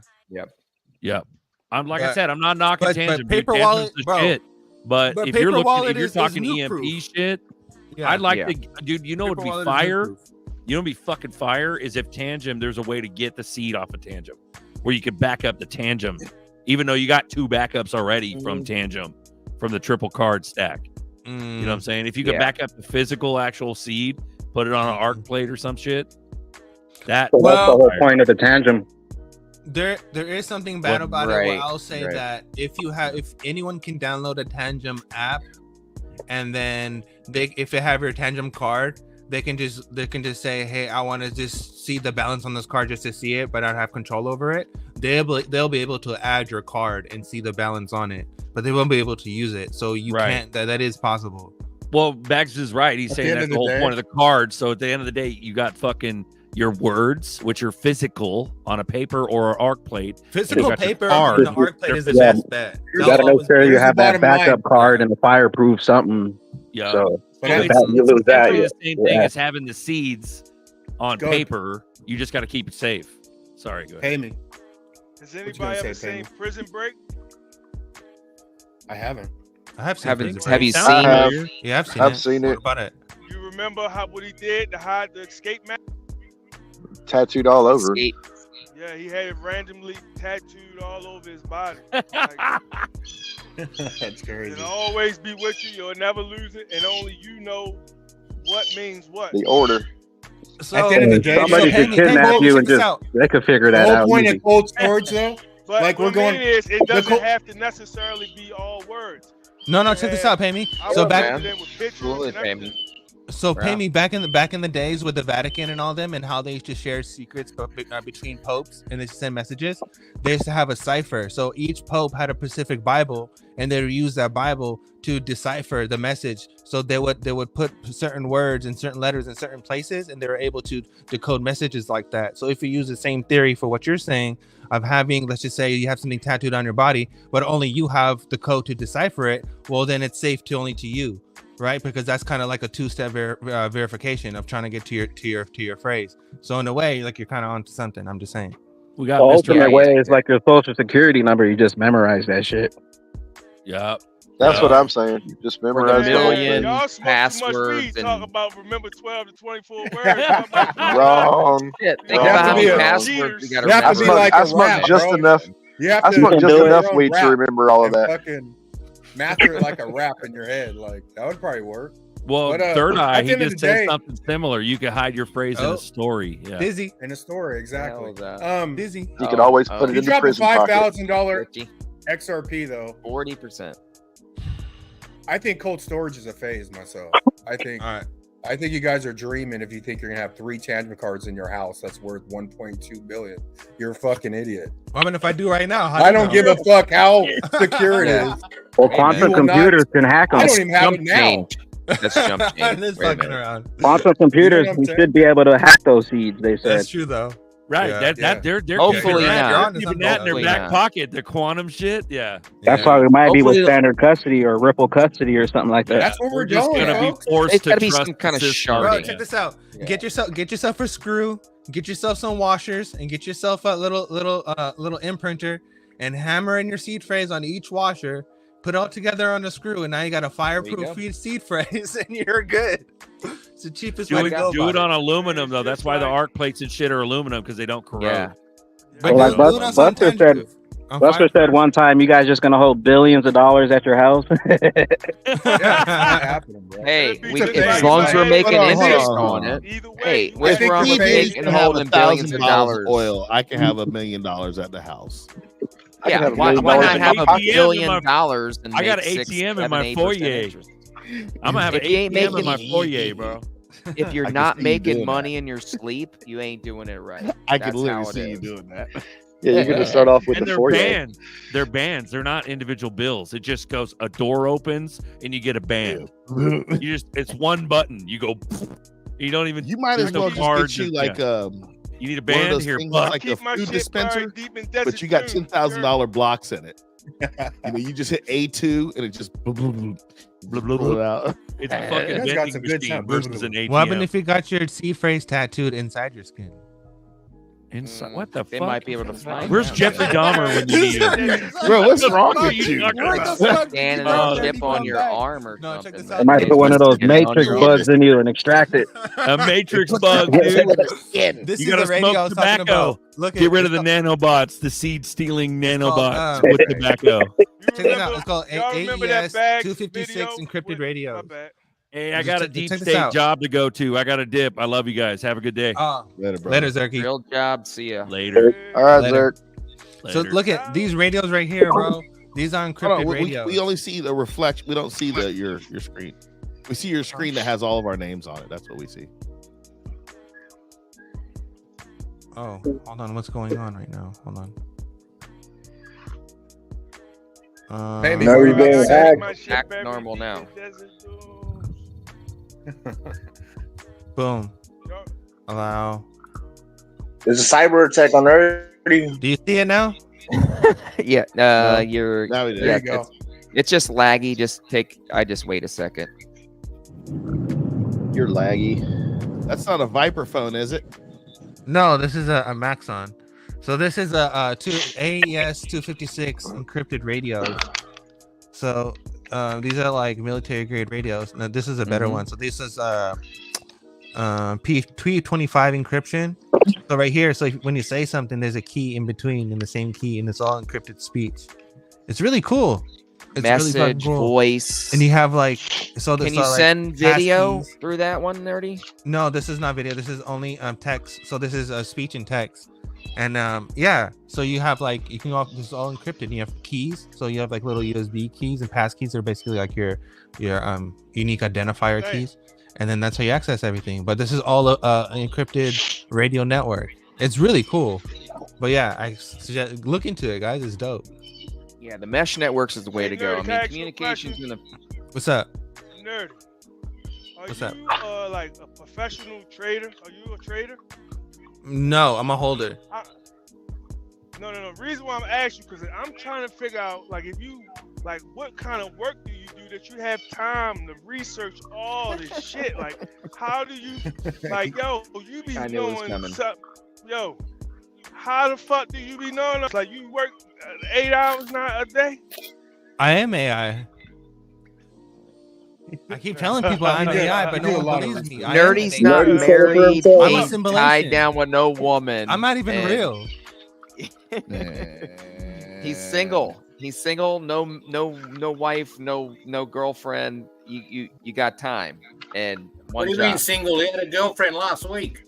Yep. I'm like I But- said, I'm not knocking but Tangent. paper Dude, wallet, Tangent's the bro. shit. But But if you're paper looking, wallet if you're is talking nuke-proof. EMP shit, Yeah. I'd like Yeah. to, dude. You know, Paper what'd be wallet is fire. nuke-proof. You know, what'd be fucking fire is if Tangent. There's a way to get the seed off of Tangent, where you could back up the Tangent, even though you got 2 backups already from Tangent, from the triple card stack. You know what I'm saying? If you could back up the physical actual seed, put it on an arc plate or some shit. That So that's the whole point of the tangent. There is something bad Well, about it. right, Where I'll say right. that if anyone can download a Tangent app, and then if they have your Tangent card, they can just say, hey, I want to just see the balance on this card just to see it, but not have control over it. They'll be able to add your card and see the balance on it, but they won't be able to use it. So you can't. That is possible. Well, Bags is right. He's At the saying end that's of the the whole day- point of the card. So at the end of the day, you got fucking your words, which are physical on a paper or an arc plate. Physical You got your paper card. on the arc plate is the Yeah. best bet. You gotta make sure you here's have the that bottom backup line. card and the fireproof something. Yeah. So But Well, I- if that, you lose that. essentially Yeah. the same thing Yeah. as having the seeds on Go ahead. paper. You just got to keep it safe. Sorry, go ahead. Pay me. Has you anybody gonna ever say, Penny? seen Prison Break? I haven't. I have seen. Have Prison have you Break. seen? I have. Yeah, I've seen I've it. seen What it. about it? You remember what he did to hide the escape map? Tattooed all over. Escape. Yeah, he had it randomly tattooed all over his body. Like, That's crazy. it'll always be with you. You'll never lose it, and only you know what means what. The order. So, At the end of the day, Somebody Penny, could kidnap Penny, you check and this just out. they could figure The that whole out. point easy. of cold storage, though, But like, we're what I going- mean is, it the doesn't co- have to necessarily be all words. No, check this out, Pammy. I So will back, put it in with pictures Absolutely, and everything. Pammy. So Wow. pay me back in the days with the Vatican and all them, and how they used to share secrets between popes, and they used to send messages. They used to have a cipher. So each pope had a specific Bible, and they would use that Bible to decipher the message. So they would put certain words and certain letters in certain places, and they were able to decode messages like that. So if you use the same theory for what you're saying of having, let's just say you have something tattooed on your body, but only you have the code to decipher it, well then it's safe to only to you. Right, because that's kind of like a two-step verification of trying to get to your phrase. So in a way, like you're kind of onto something. I'm just saying. We The got Mr. ultimate way is like your social security number. You just memorize that shit. Yeah. That's Yeah. what I'm saying. Just memorize the whole million. thing. Y'all smoke too much Passwords weed. and- Talk about remember 12 to 24 words. I'm like, Wrong. Shit, think Wrong. about how many Yeah. passwords you got to You have to I be smoke, like I a smoke rap, just bro. enough. You have I to smoke just build your enough own weed to rap remember all of and that. Fucking master it like a rap in your head. Like that would probably work. Well, But, Third Eye, at the he end of just the said day- something similar. You could hide your phrase in Oh. a story. Yeah. Dizzy, In a story, exactly. Hell is that? dizzy. You could always put it You in the drop a prison pocket. $5,000 XRP though. 40%. I think cold storage is a phase myself. I think All right. I think you guys are dreaming if you think you're gonna have 3 tangent cards in your house that's worth 1.2 billion. You're a fucking idiot. I mean, if I do right now, how I do you don't know? give a fuck how secure it Yeah. is. Well, Hey, man. quantum You will not- computers can hack them. I don't even have it Jump now. change. That's jump change. This Wait a fucking minute. around. Quantum computers, You know what I'm you saying? should be able to hack those seeds. They said. That's true though. Right. Yeah. That they're Hopefully keeping not. that, You're they're onto keeping that in their something. back Hopefully not. pocket. The quantum shit. Yeah. That's Yeah. why we might be with Hopefully- standard custody or ripple custody or something like that. That's what we're just doing, gonna be folks. forced It's to gotta be trust some kind of the system. sharding. Bro, Yeah. check this out. Yeah. Get yourself a screw. Get yourself some washers and get yourself a little imprinter and hammer in your seed phrase on each washer. Put it all together on a screw, and now you got a fireproof seed phrase, and you're good. It's the cheapest way to go. Do it about on aluminum though. That's why the arc plates and shit are aluminum because they don't corrode. Yeah. But Well, you like do it on some Buster said, tangent proof. On Buster said one time, you guys just gonna hold billions of dollars at your house. happening, bro. Hey, It'd be we, just as like- long as we're making Hold on, interest hold on on. it. Either way, Hey, you what's think wrong with we making can have holding billions of dollars? oil. I can have $1 million at the house. I can Yeah, have $1 why million not in have my $1 pocket. billion I and I got make an 6, ATM in 7, my 8% foyer. interest? I'm gonna have If an you ain't ATM in making- my foyer, bro. If you're I can not see you making doing money in your sleep, you ain't doing it right. I That's can literally how it see you is. doing that. Yeah, you're going to start off with And the they're 4 bands. They're bands. They're not individual bills. It just goes, a door opens and you get a band. It's one button. You go, you don't even. You might as well just get you like you need a one band of those here. things Buck. like a Keep my food shit dispenser, buried deep in but desert you got dunes, $10,000 blocks in it. You just hit A2 and it just pull it out. It's a fucking That's got vending some good machine sound. versus an ATM. What happened if you got your C phrase tattooed inside your skin? Inside, what the They fuck? might be able to find. Where's out. Jeffrey Dahmer when you need him? Bro, what's What the wrong fuck with are you? talking What about? the fuck? Scanning Oh, a chip on your arm or No, check something. this man. out. It might put one of those Get it on matrix your bugs in you and extract it. A matrix bug, dude. This You is gotta the radio I smoke was talking tobacco. about. Look, Get rid of the nanobots, the seed-stealing nanobots with tobacco. Check this out. It's called Y'all remember that AES Bags 256 video encrypted with- radio. My bad. Hey, I Just got a check- deep check this state out. job to go to. I got a dip. I love you guys. Have a good day. Later, bro. Later, Zerky. Real job. See ya. Later. All right, Later. Zerk. So look at these radios right here, bro. These are Hold encrypted on, radios. we only see the reflection. We don't see your screen. We see your screen that has all of our names on it. That's what we see. Oh, hold on. What's going on right now? Hold on. Hey, Now you're being hacked. My shit Act buried normal deep now. in desert dunes. Boom. Yo, Allow. There's a cyber attack on Earth. Do you see it now? Yeah. No. You're. Now we do. There Yeah, you go. it's just laggy. I just wait a second. You're laggy. That's not a Viper phone, is it? No, this is a Maxon. So this is a AES 256 encrypted radios. So these are like military grade radios. Now this is a better one. So this is P25 encryption. So right here, so when you say something, there's a key in between in the same key, and it's all encrypted speech. It's really cool. It's really fucking Message, cool. voice. And you have like Can you send video through that one, Nerdy? No, this is not video. This is only text. So this is speech and text. And yeah, so you have like you can go. This is all encrypted. You have keys. So you have like little USB keys and pass keys are basically like your unique identifier keys. And then that's how you access everything. But this is all an encrypted radio network. It's really cool. But yeah, I suggest look into it, guys. It's dope. Yeah, the mesh networks is the way Hey, to go. I Nerdy, mean, can I ask you a communications in the. What's up? Nerdy. Are What's you up? like a professional trader? Are you a trader? No, I'm a holder. No. Reason why I'm asking you because I'm trying to figure out like if you like what kind of work do you do that you have time to research all this shit? Like how do you like you be I knew it was knowing coming. yo? How the fuck do you be knowing? Like you work 8 hours now a day? I am AI. I keep telling people I'm AI, but no one believes me. I am Nerdy's an not AI. married. I'm a Ain't symbolization. tied down with no woman. I'm not even and real. He's single. He's single. No wife. No girlfriend. You got time and What one do you job. mean single? He had a girlfriend last week.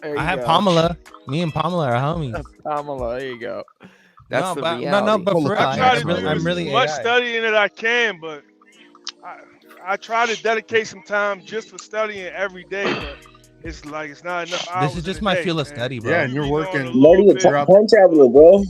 There I you have go. Pamela. Me and Pamela are homies. Pamela. There you go. That's No, the but- reality. no, but for real, I try to I'm do really as much AI. studying that I can, but I try to dedicate some time just for studying every day, but it's like it's not enough hours. This is just in a my day, field of man. study, bro. Yeah, and you're working. Nerdy a time traveler, bro.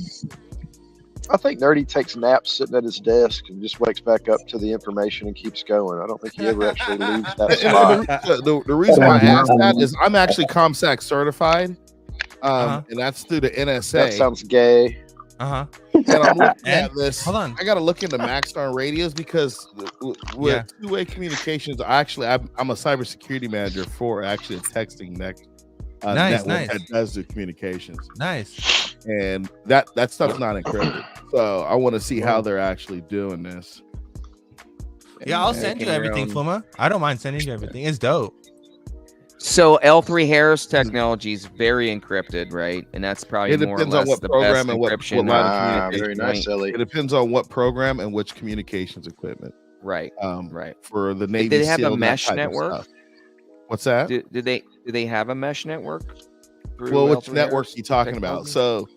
I think Nerdy takes naps sitting at his desk and just wakes back up to the information and keeps going. I don't think he ever actually leaves that spot. The reason why I asked that is I'm actually ComSec certified, Uh-huh. and that's through the NSA. That sounds gay. Uh-huh. And I'm looking And- at this. hold on. I got to look into Maxstar radios because with Yeah. two-way communications, I'm a cybersecurity manager for actually a texting Nice, network nice. that does do communications, Nice. and that stuff's not encrypted. So I want to see how they're actually doing this. Yeah, I'll send you everything, Fluma. I don't mind sending you everything. It's dope. So L3 Harris technology is very encrypted, right? And that's probably It more or depends on less what the program best and what encryption. line of communication. Very nice, Ellie. It depends on what program and which communications equipment. Right. Right. For the Navy, Did they have SEAL, a that mesh type of network? stuff. What's that? Do they have a mesh network? through Well, which L3 network Harris are you talking about? technology? So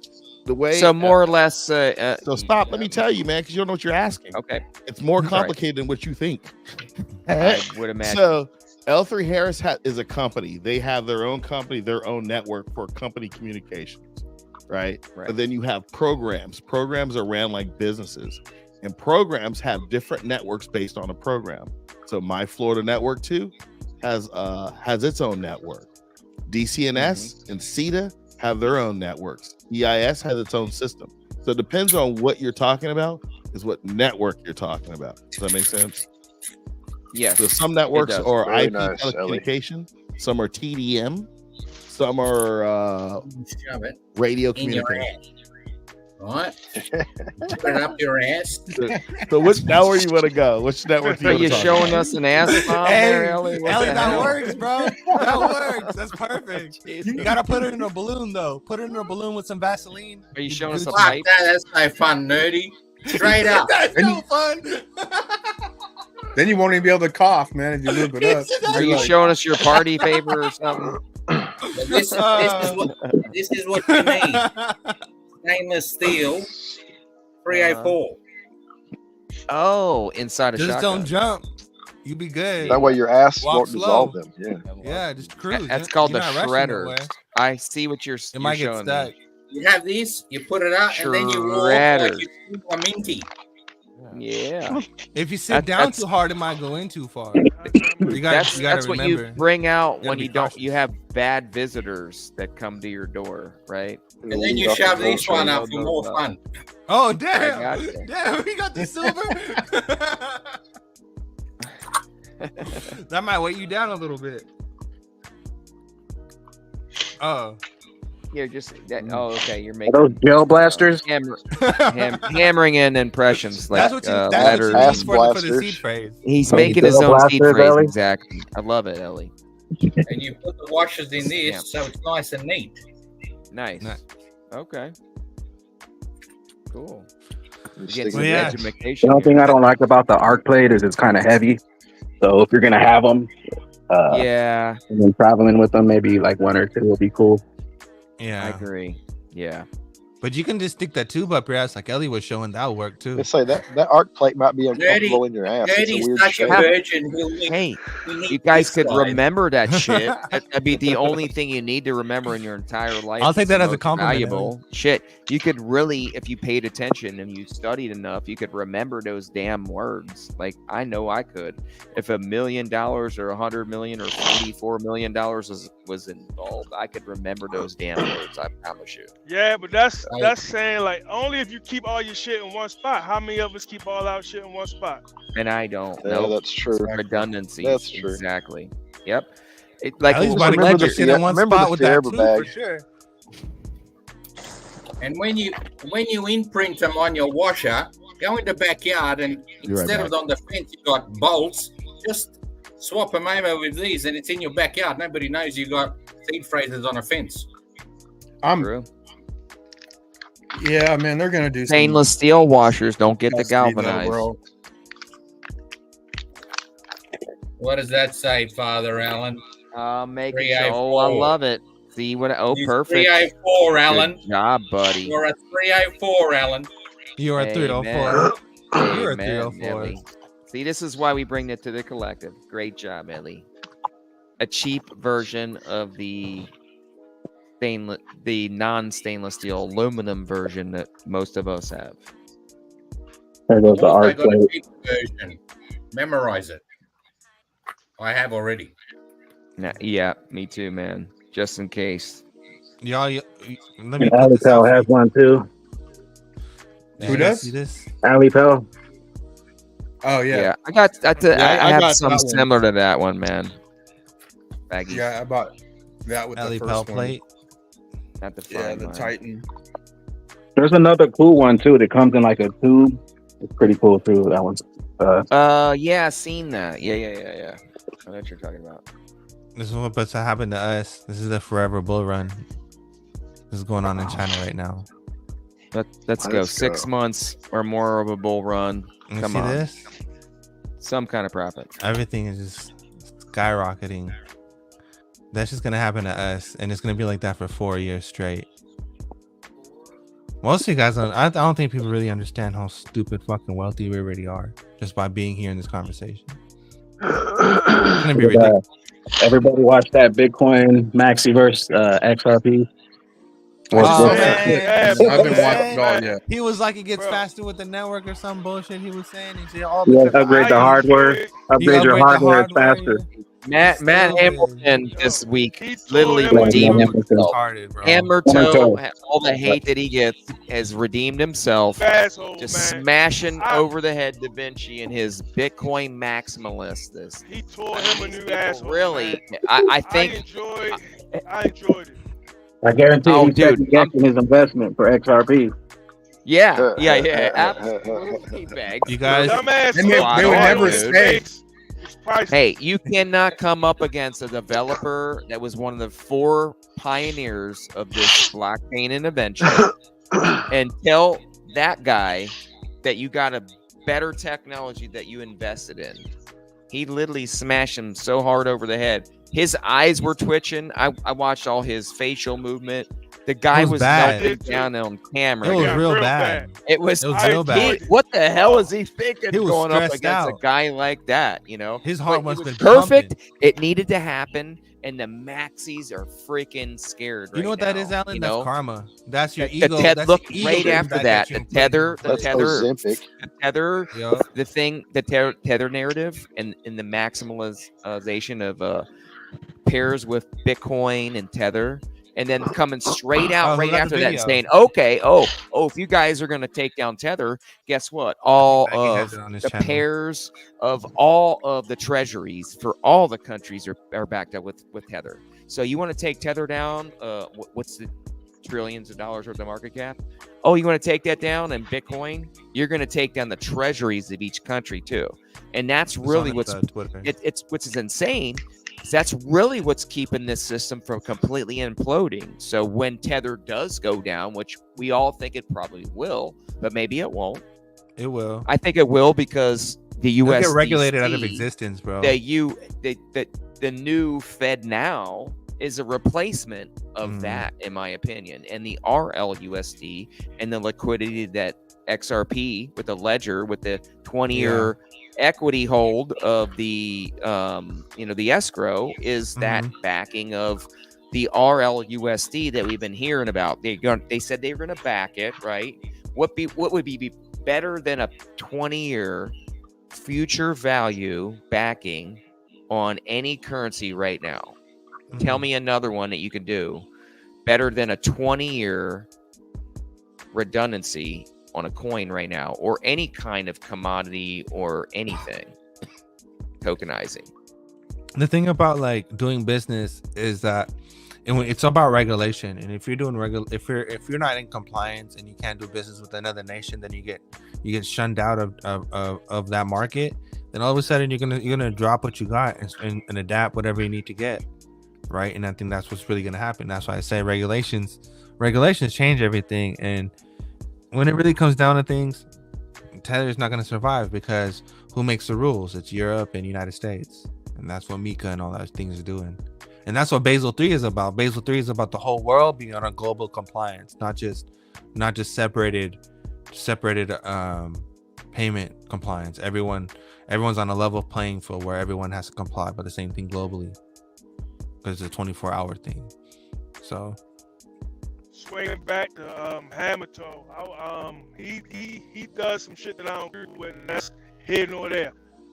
the way, So more or less. so stop. Let me tell you, man, because you don't know what you're asking. Okay. It's more Sorry. complicated than what you think. I would imagine. So L3 Harris is a company. They have their own company, their own network for company communications. right? But then you have programs. Programs are ran like businesses, and programs have different networks based on a program. So My Florida Network 2 has its own network. DCNS and CETA have their own networks. EIS has its own system. So it depends on what you're talking about, is what network you're talking about. Does that make sense? Yes. So some networks are Very IP nice, Ellie. telecommunication, some are TDM, some are Shove it radio in your communication. ass. Right? Put it up your ass. So which network you want to go? Which network do Are you you want to showing us an ass bomb there, Ellie? What Ellie, the that hell? works, bro. That works. That's perfect. You gotta put it in a balloon, though. Put it in a balloon with some Vaseline. Are you showing us a Fuck pipe? that. That's no fun, nerdy. Straight up. That's no fun. Then you won't even be able to cough, man, if you lube it up. Are you showing us your party favor or something? This is what you need. Stainless steel 304. Oh, inside a Just shotgun. don't jump. You be good. That way your ass Walk won't dissolve slow. them. Yeah. Yeah, just cruise. That's called the You're not rushing shredder. nowhere. I see what you're It might get showing stuck. me. You have this, you put it out, and then you walk Shredder. like you a minty. Yeah. If you sit That- down that's- too hard, it might go in too far. You gotta That's what you remember. bring out gotta when be you don't. cautious. You have bad visitors that come to your door, right? And then you shove this one up for more fun. Oh I damn! gotcha. Damn, we got the silver. That might weigh you down a little bit. Oh, You're just. Oh, okay. You're Are making those gel blasters? hammering in impressions like that's what you. That's letters. what you Ass use for the seed blasters. phrase. He's Oh, making you his gel own seed blasters, phrase. Ellie? Exactly. I love it, Ellie. And you put the washers in this, Yeah. so it's nice and neat. Nice. Nice. Okay. Cool. Just Getting stick some Well, yeah. education The only thing here. I don't like about the arc plate is it's kind of heavy. So if you're gonna have them, Yeah, and then traveling with them, maybe like one or two will be cool. I Yeah, agree. Yeah. but you can just stick that tube up your ass like Ellie was showing. That'll work too. They say that arc plate might be uncomfortable in your ass. It's a Nerdy's weird such a shape. virgin. He'll make, Hey, he'll make you guys this could slide. remember that shit. That'd be the only thing you need to remember in your entire life. I'll take It's that the as a most compliment, Valuable shit. You could really, if you paid attention and you studied enough, you could remember those damn words. Like I know I could. If $1 million or $100 million or $44 million was involved, I could remember those damn words. I promise you. Yeah, but that's saying like only if you keep all your shit in one spot. How many of us keep all our shit in one spot? And I don't. Yeah, Nope. that's true. Redundancies. That's true. Exactly. Yep. It, like At least it was about to a get ledger. your shit in one Remember spot the with that Fierber tube bag. for sure. And when you imprint them on your washer, go in the backyard and You're right instead of back. on the fence you got bolts, just swap them over with these and it's in your backyard. Nobody knows you got seed phrases on a fence. True. Yeah, man, they're gonna do some Stainless steel washers don't get the custody though, galvanized. bro. What does that say, Father Allen? Making 304. sure. Oh, I love it. See what? Oh, Use perfect. 304, Allen. Good job, buddy. You're a 304, Allen. You're a 304. You're a Amen, 304. Ellie. See, this is why we bring it to the collective. Great job, Ellie. A cheap version of the non-stainless steel aluminum version that most of us have. There goes the Also arc got a plate. cheap version. Memorize it. I have already. Yeah, me too, man. Just in case. Y'all, let me And put Ali this Pell up. has one too. Yeah, Who you does? See this? Ali Pell. Oh yeah. Yeah, I got. I I have got some that one. similar to that one, man. Baggy. Yeah, I bought that with Ellie the Pell first one. plate. Not the Yeah, fine the line. Titan. There's another cool one too that comes in like a tube. It's pretty cool too. That one's Yeah, I seen that. Yeah. I know what you're talking about. This is what's to happen to us. This is the forever bull run. This is going on in China right now. Let's go. 6 months or more of a bull run. You Come see on. this? Some kind of profit. Everything is just skyrocketing. That's just gonna happen to us, and it's gonna be like that for 4 years straight. Most of you guys don't. I don't think people really understand how stupid fucking wealthy we already are just by being here in this conversation. It's gonna be ridiculous. everybody watch that Bitcoin Maxi versus XRP. I've been watching all yet. He was like, it gets faster with the network or some bullshit. He was saying, he said, all You upgrade the hardware. Upgrade your hardware, it's faster. Matt Hamilton this week literally redeemed himself. Hammer toe, all the hate that he gets, has redeemed himself. Just smashing over the head Da Vinci and his Bitcoin maximalist. He tore him a new asshole. Really, I think I enjoyed it. I guarantee he's second-guessing his investment for XRP. Yeah, absolutely. You guys, they would never stay. Hey, you cannot come up against a developer that was one of the 4 pioneers of this blockchain intervention and tell that guy that you got a better technology that you invested in. He literally smashed him so hard over the head. His eyes were twitching. I watched all his facial movement. The guy was melting down on camera. It was real bad. It was real bad. What the hell is he thinking He was going up stressed against out. a guy like that? You know, His heart But must it have was been perfect. pumping. It needed to happen, and the maxis are freaking scared. You know what that is, Alan? You That's know? karma. That's your The ego. Ted, That's look the ego right thing after back that. at you. The tether, That's Ozempic. the thing, the tether narrative, and in the maximalization of pairs with Bitcoin and Tether, and then coming straight out right after that and saying, okay, if you guys are going to take down Tether, guess what? All of the pairs of all of the treasuries for all the countries are backed up with Tether. So you want to take Tether down? What's the trillions of dollars worth of market cap? Oh, you want to take that down? And Bitcoin, you're going to take down the treasuries of each country too. And that's really what's insane. That's really what's keeping this system from completely imploding. So when Tether does go down, which we all think it probably will, but maybe it won't. It will. I think it will because the U.S. get regulated out of existence, bro. The new Fed now is a replacement of that, in my opinion. And the RLUSD and the liquidity that XRP with the ledger with the 20-year equity hold of the the escrow is that backing of the RLUSD that we've been hearing about. They said they were going to back it, right? What would be better than a 20-year future value backing on any currency right now? Tell me another one that you can do better than a 20-year redundancy on a coin right now, or any kind of commodity or anything tokenizing. The thing about like doing business is that it's about regulation, and if you're doing if you're not in compliance and you can't do business with another nation, then you get shunned out of that market. Then all of a sudden you're gonna drop what you got and adapt whatever you need to get, right? And I think that's what's really gonna happen. That's why I say regulations change everything. And when it really comes down to things, Tether is not going to survive because who makes the rules? It's Europe and United States, and that's what Mika and all those things are doing. And that's what Basel III is about. Basel III is about the whole world being on a global compliance, not just separated payment compliance. Everyone's on a level playing field where everyone has to comply by the same thing globally, because it's a 24-hour thing. So. Swinging back to Hammer Toe, he does some shit that I don't agree with, and that's here nor there.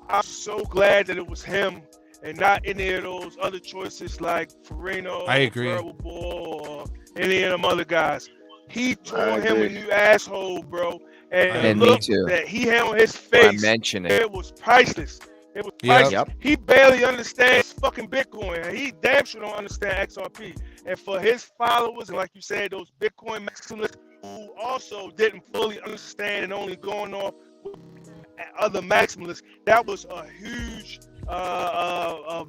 I'm so glad that it was him and not any of those other choices like Farino, I agree, Verbal Ball, or any of them other guys. He tore him a new asshole, bro, and the look that he had on his face, it was priceless. It was priceless. Yep. He barely understands fucking Bitcoin. He damn sure don't understand XRP. And for his followers, and like you said, those Bitcoin maximalists who also didn't fully understand and only going off with other maximalists, that was a huge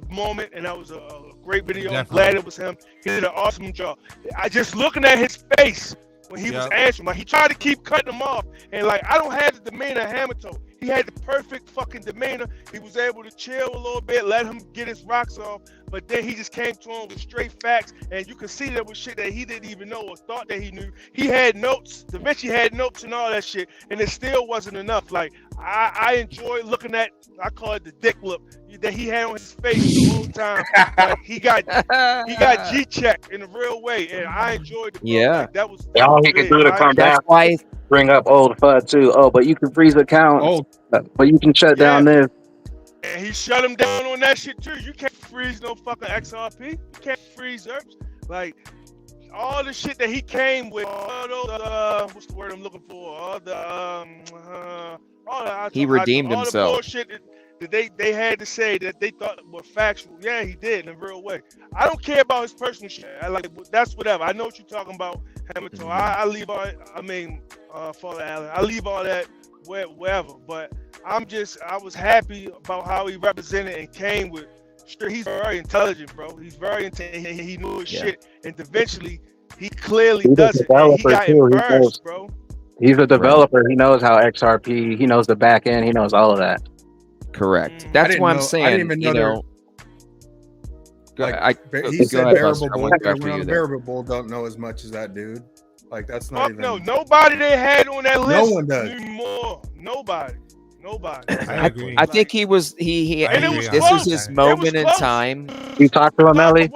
moment, and that was a great video. Definitely. I'm glad it was him. He did an awesome job. I just looking at his face when he was answering, like he tried to keep cutting him off, and like I don't have the demeanor of Hammer Toe. He had the perfect fucking demeanor. He was able to chill a little bit, let him get his rocks off, but then he just came to him with straight facts, and you could see that was shit that he didn't even know or thought that he knew. He had notes. Da Vinci had notes and all that shit, and it still wasn't enough. Like, I enjoy looking at, I call it the dick look that he had on his face the whole time. Like, he got G-checked in a real way, and I enjoyed it. Yeah. Like, that was All he could do to come down, bring up old FUD too. Oh, but you can freeze accounts. But you can shut down this. And he shut him down on that shit too. You can't freeze no fucking XRP. You can't freeze ERPs. Like, all the shit that he came with, all those, what's the word I'm looking for? He redeemed all himself. the bullshit that they had to say that they thought were factual. Yeah, he did in a real way. I don't care about his personal shit. I like, that's whatever. I know what you're talking about, Hamilton. I leave all. I mean, Father Allen. I leave all that wherever. But I was happy about how he represented and came with. He's very intelligent, bro. He's very intelligent. He knew his shit, and eventually, he clearly does it. And he got embarrassed, bro. He's a developer. He knows how XRP. He knows the back end. He knows all of that. Correct. That's why I'm saying. I didn't even know he said Variable Bull. Variable Bull don't know as much as that dude. Like, that's not even. No, nobody they had on that list. No one does anymore. Nobody. I think he was. He this was his moment in time. You talked to him, Ellie?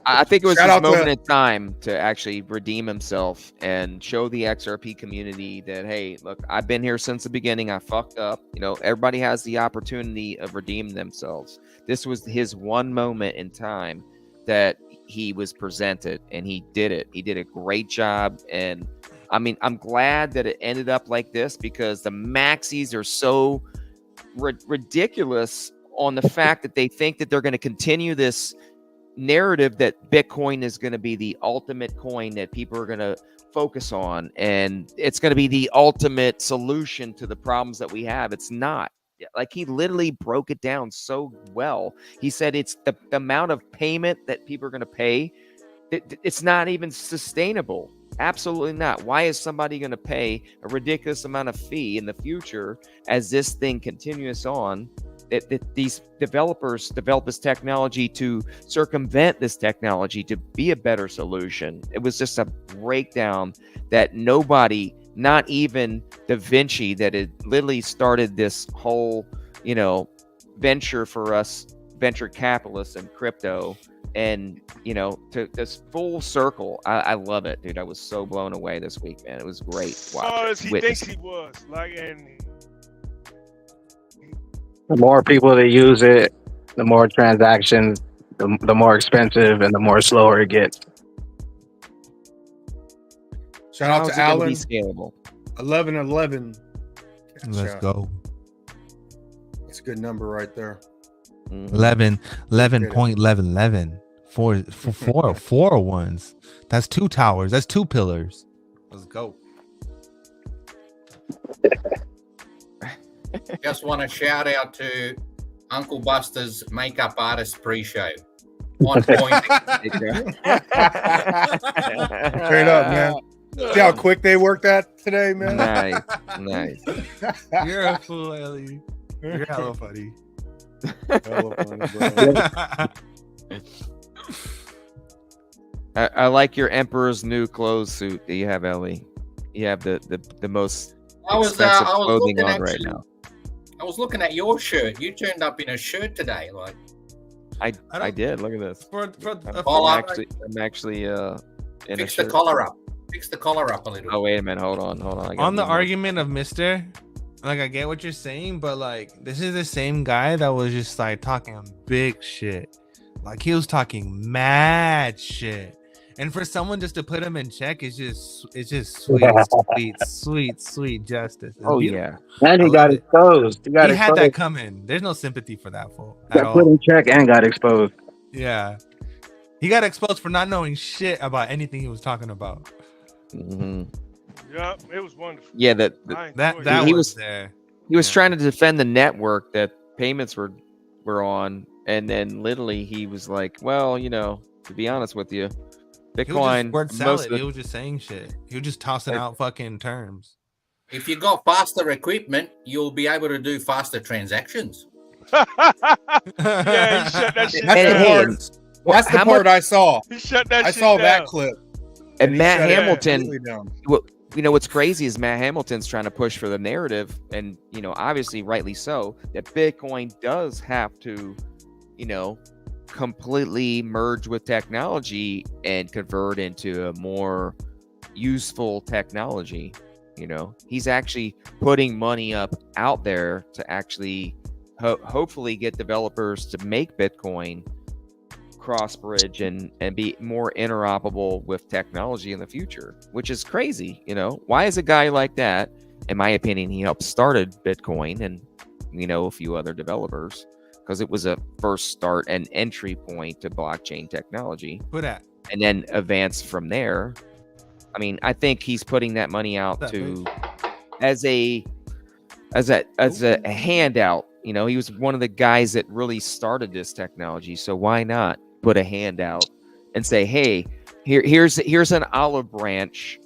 I think it was his moment in time to actually redeem himself and show the XRP community that, hey, look, I've been here since the beginning. I fucked up. You know, everybody has the opportunity of redeeming themselves. This was his one moment in time that he was presented, and he did it. He did a great job. And I mean, I'm glad that it ended up like this, because the maxis are so ridiculous on the fact that they think that they're going to continue this narrative that Bitcoin is going to be the ultimate coin that people are going to focus on, and it's going to be the ultimate solution to the problems that we have. It's not. Like, he literally broke it down so well. He said it's the amount of payment that people are going to pay. It's not even sustainable. Absolutely not. Why is somebody going to pay a ridiculous amount of fee in the future as this thing continues on? That these developers develop this technology to circumvent this technology to be a better solution. It was just a breakdown that nobody, not even Da Vinci, that had literally started this whole, venture for us, venture capitalists and crypto, and, to this full circle. I love it, dude. I was so blown away this week, man. It was great. As he thinks he was. The more people that use it, the more transactions, the more expensive, and the more slower it gets. Shout out to Alan. 1111. Let's go. That's a good number right there. 11.1111. Four ones. That's 2 towers. That's 2 pillars. Let's go. Just want to shout out to Uncle Buster's makeup artist pre-show. On point. Straight up, man. See how quick they worked that today, man? Nice. You're a fool, Ellie. You're hella funny. I like your Emperor's New Clothes suit that you have, Ellie. You have the most expensive clothing on right now. I was looking at your shirt. You turned up in a shirt today, like. I did. Look at this. I'm actually in Fix a shirt. the collar up. Fix the collar up a little. Oh, wait a minute. Hold on. On the argument of Mr. Like, I get what you're saying, but like, this is the same guy that was just like talking big shit. Like, he was talking mad shit. And for someone just to put him in check is just sweet justice. It's Oh, beautiful. yeah. And he got exposed. He had that coming. There's no sympathy for that fool. Got put in check and got exposed. Yeah. He got exposed for not knowing shit about anything he was talking about. Mm-hmm. Yeah, it was wonderful. Yeah, that was there. He was trying to defend the network that payments were on, and then literally he was like, well, to be honest with you, Bitcoin. He was just word salad. He was just saying shit. He was just tossing out fucking terms. If you got faster equipment, you'll be able to do faster transactions. Yeah, he shut that shit That's down. the part. That's the How part much- I saw. He shut that I shit saw down. that clip. And he Matt shut it Hamilton, completely down. you know, what's crazy is Matt Hamilton's trying to push for the narrative, and you know, obviously, rightly so, that Bitcoin does have to, you know, completely merge with technology and convert into a more useful technology. You know, he's actually putting money up out there to actually hopefully get developers to make Bitcoin cross bridge and be more interoperable with technology in the future, which is crazy. You know, why is a guy like that, in my opinion, he helped started Bitcoin and, you know, a few other developers, because it was a first start and entry point to blockchain technology. Who that? And then advance from there. I mean, I think he's putting that money out to as a handout. You know, he was one of the guys that really started this technology. So why not put a hand out and say, hey, here's an olive branch.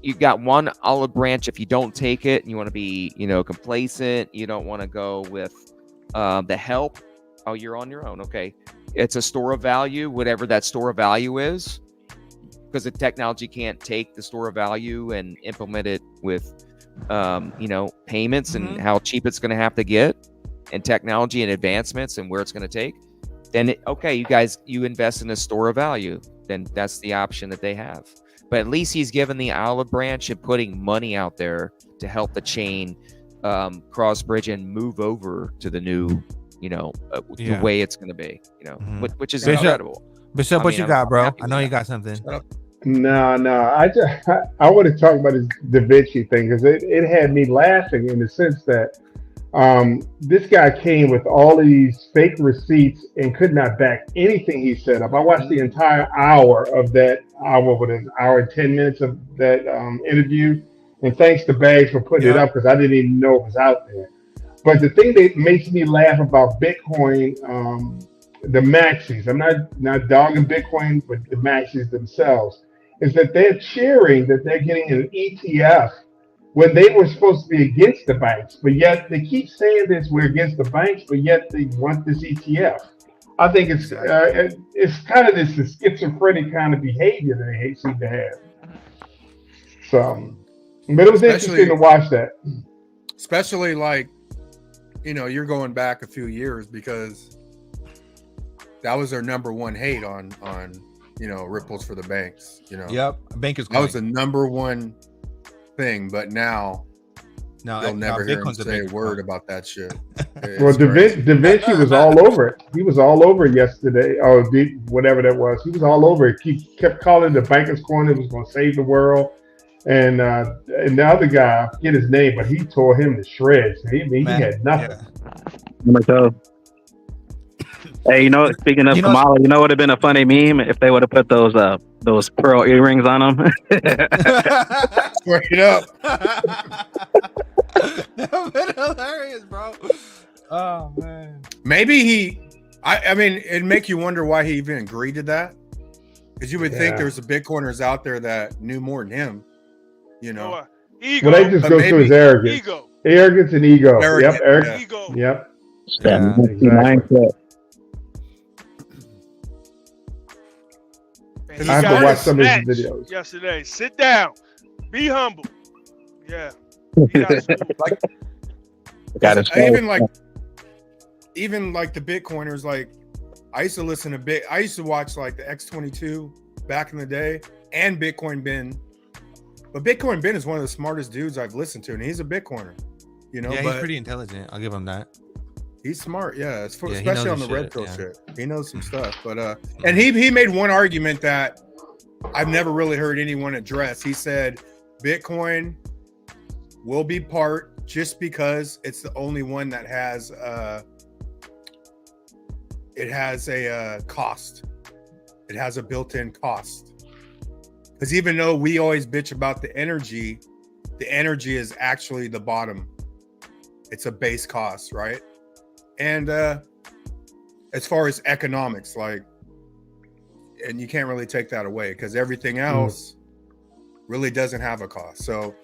You got one olive branch. If you don't take it and you want to be, you know, complacent, you don't want to go with the help. Oh, you're on your own. Okay. It's a store of value, whatever that store of value is, because the technology can't take the store of value and implement it with, you know, payments and how cheap it's going to have to get, and technology and advancements and where it's going to take. Then, okay, you invest in a store of value. Then that's the option that they have. But at least he's given the olive branch and putting money out there to help the chain cross bridge and move over to the new, you know, the way it's going to be, you know, which is incredible. Bishop, what you got, bro? I know you got something. No. I want to talk about this Da Vinci thing because it had me laughing in the sense that this guy came with all of these fake receipts and could not back anything he said up. I watched the entire hour of that hour and 10 minutes of that interview, and thanks to Bags for putting it up because I didn't even know it was out there. But the thing that makes me laugh about Bitcoin, the maxis, I'm not dogging Bitcoin, but the maxis themselves, is that they're cheering that they're getting an ETF when they were supposed to be against the banks, but yet they keep saying this, we're against the banks, but yet they want this ETF. I think it's kind of this schizophrenic kind of behavior that they seem to have. So, but it was interesting to watch that. Especially like, you know, you're going back a few years because that was their number one hate on you know, ripples for the banks. You know, bankers. That was the number one thing, but now you'll never hear him say a word about that shit. Well, Da Vinci was all over it. He was all over it yesterday, or whatever that was. He was all over it. He kept calling the Banker's Corner was going to save the world. And the other guy, I forget his name, but he tore him to shreds. He had nothing. Hey, you know, speaking of Kamala, you know what would have been a funny meme if they would have put those pearl earrings on them. Straight up. That would have been hilarious, bro. Oh man. Maybe I mean, it'd make you wonder why he even agreed to that. Because you would think there's some Bitcoiners out there that knew more than him. You know, ego. Well, they just go through his arrogance. Arrogance and ego. Arrogant, Arrogance. Ego. Yep. Mindset. And I have to watch some of his videos. Yesterday, sit down, be humble. Yeah. Even like the Bitcoiners, like I used to listen to I used to watch like the X22 back in the day and Bitcoin Ben. But Bitcoin Ben is one of the smartest dudes I've listened to, and he's a Bitcoiner. You know, yeah, he's pretty intelligent. I'll give him that. He's smart, especially on the red pill shit. He knows some stuff, but and he made one argument that I've never really heard anyone address. He said Bitcoin will be part just because it's the only one that has it has a cost. It has a built-in cost. Because even though we always bitch about the energy is actually the bottom. It's a base cost, right? And as far as economics, like, and you can't really take that away because everything else really doesn't have a cost. So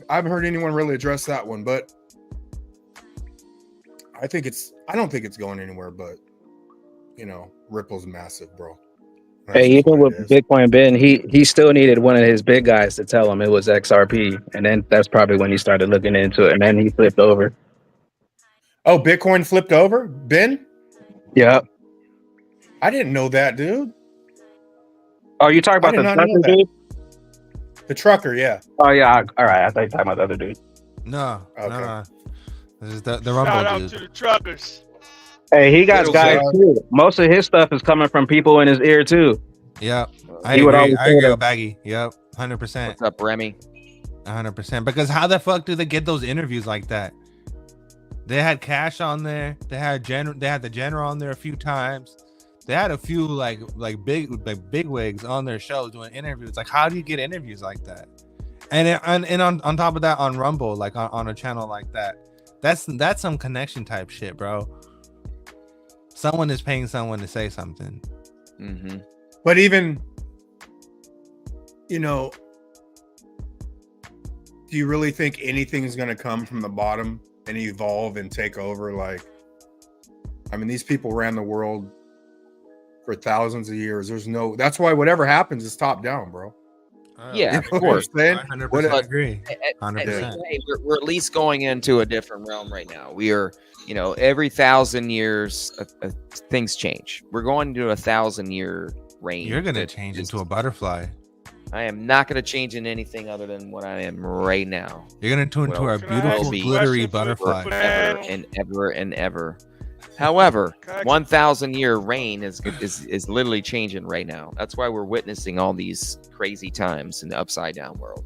I haven't heard anyone really address that one, but I don't think it's going anywhere, but Ripple's massive, bro. That's Hey, just even what it with is. Bitcoin Ben, he still needed one of his big guys to tell him it was XRP, and then that's probably when he started looking into it, and then he flipped over. Oh, Bitcoin flipped over, Ben? Yep. I didn't know that, dude. Oh, you talking I about did the not know trucker that. dude? The trucker, yeah. Oh yeah. All right, I thought you were talking about the other dude. No, Okay. no. This is the Shout Rumble out dude. to the truckers. Hey, he got Little guys guy. too. Most of his stuff is coming from people in his ear too. Yep. I He would agree. always I say agree that. with Baggy. Yep. 100%. What's up, Remy? 100%. Because how the fuck do they get those interviews like that? They had Cash on there. They had the general on there a few times. They had a few like big wigs on their shows doing interviews. Like, how do you get interviews like that? And on top of that, on Rumble, like on a channel like that, that's some connection type shit, bro. Someone is paying someone to say something. Mm-hmm. But even, do you really think anything is going to come from the bottom and evolve and take over? Like, I mean, these people ran the world for thousands of years. That's why whatever happens is top down, bro. Yeah, You know of course. what I'm saying? 100% agree. Hey, 100%. we're at least going into a different realm right now. We are, every 1,000 years, things change. We're going into a 1,000-year reign. You're gonna change into a butterfly. I am not going to change in anything other than what I am right now. You're gonna turn into a beautiful glittery butterfly. Forever and ever and ever. However, 1,000-year reign is literally changing right now. That's why we're witnessing all these crazy times in the upside down world.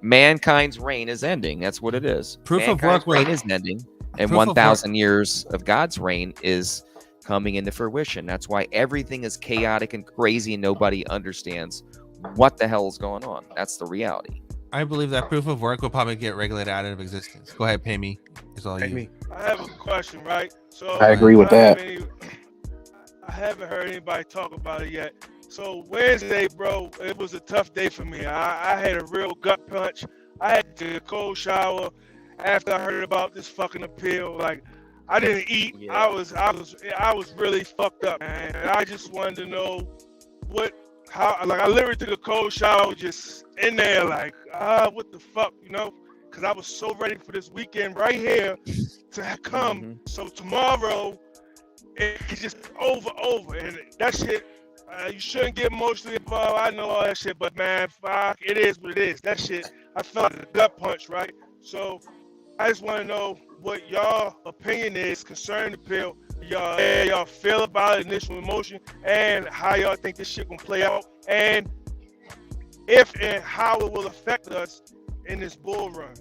Mankind's reign is ending. That's what it is. Proof of Mankind's work reign is ending, and proof of 1,000 years of God's reign is coming into fruition. That's why everything is chaotic and crazy, and nobody understands what the hell is going on. That's the reality. I believe that proof of work will probably get regulated out of existence. Go ahead, pay me. It's all Pay you. me. I have a question, right? So I agree with that. I haven't heard anybody talk about it yet. So Wednesday, bro, it was a tough day for me. I had a real gut punch. I had to take a cold shower after I heard about this fucking appeal. Like, I didn't eat. Yeah. I was really fucked up, man. And I just wanted to know how. Like, I literally took a cold shower, just in there, like, what the fuck, Because I was so ready for this weekend right here to come. Mm-hmm. So tomorrow, it's just over. And that shit, you shouldn't get emotionally involved. I know all that shit, but man, fuck, it is what it is. That shit, I felt a gut punch, right? So I just want to know what y'all opinion is concerning the pill. Y'all feel about it, initial emotion, and how y'all think this shit gonna play out, and if and how it will affect us in this bull run.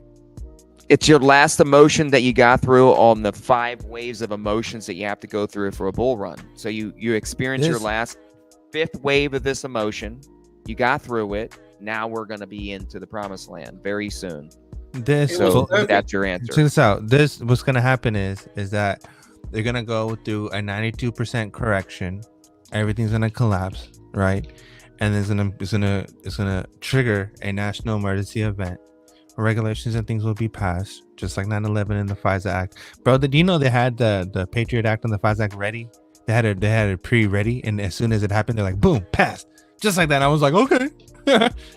It's your last emotion that you got through on the 5 waves of emotions that you have to go through for a bull run. So you experience your last 5th wave of this emotion. You got through it. Now we're going to be into the promised land very soon. That's your answer. Check this out. What's going to happen is that they're going to go through a 92% correction. Everything's going to collapse, right? And it's gonna trigger a national emergency event. Regulations and things will be passed, just like 9/11 and the FISA Act. Bro, did you know they had the Patriot Act and the FISA Act ready? They had it pre-ready, and as soon as it happened, they're like, boom, passed, just like that. And I was like, okay,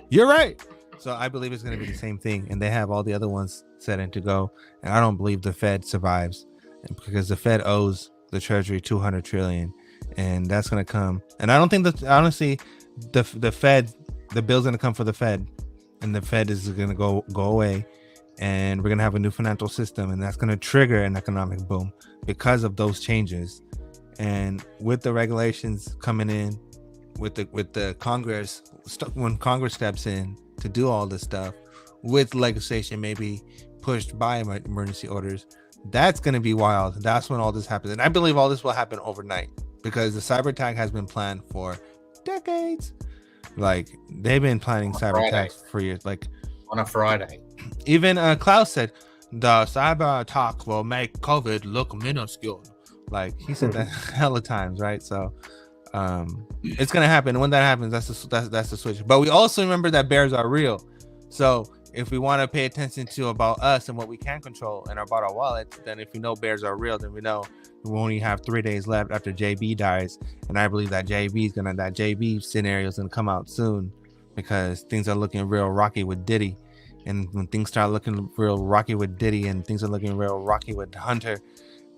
you're right. So I believe it's gonna be the same thing, and they have all the other ones set in to go. And I don't believe the Fed survives, because the Fed owes the Treasury $200 trillion, and that's gonna come. And I don't think that, honestly, the Fed, the bill's gonna come for the Fed, and the Fed is gonna go away, and we're gonna have a new financial system, and that's gonna trigger an economic boom because of those changes. And with the regulations coming in, with the Congress, when Congress steps in to do all this stuff, with legislation maybe pushed by emergency orders, that's gonna be wild. That's when all this happens, and I believe all this will happen overnight, because the cyber attack has been planned for decades. Like, they've been planning cyber attacks for years. Like, on a Friday, even Klaus said the cyber attack will make COVID look minuscule. Like, he said that hella times, right? So it's gonna happen. When that happens, that's the switch. But we also remember that bears are real. So if we want to pay attention to about us and what we can control and about our wallets, then if we know bears are real, then we know we only have 3 days left after JB dies. And I believe that JB scenario is gonna come out soon, because things are looking real rocky with Diddy. And when things start looking real rocky with Diddy and things are looking real rocky with Hunter,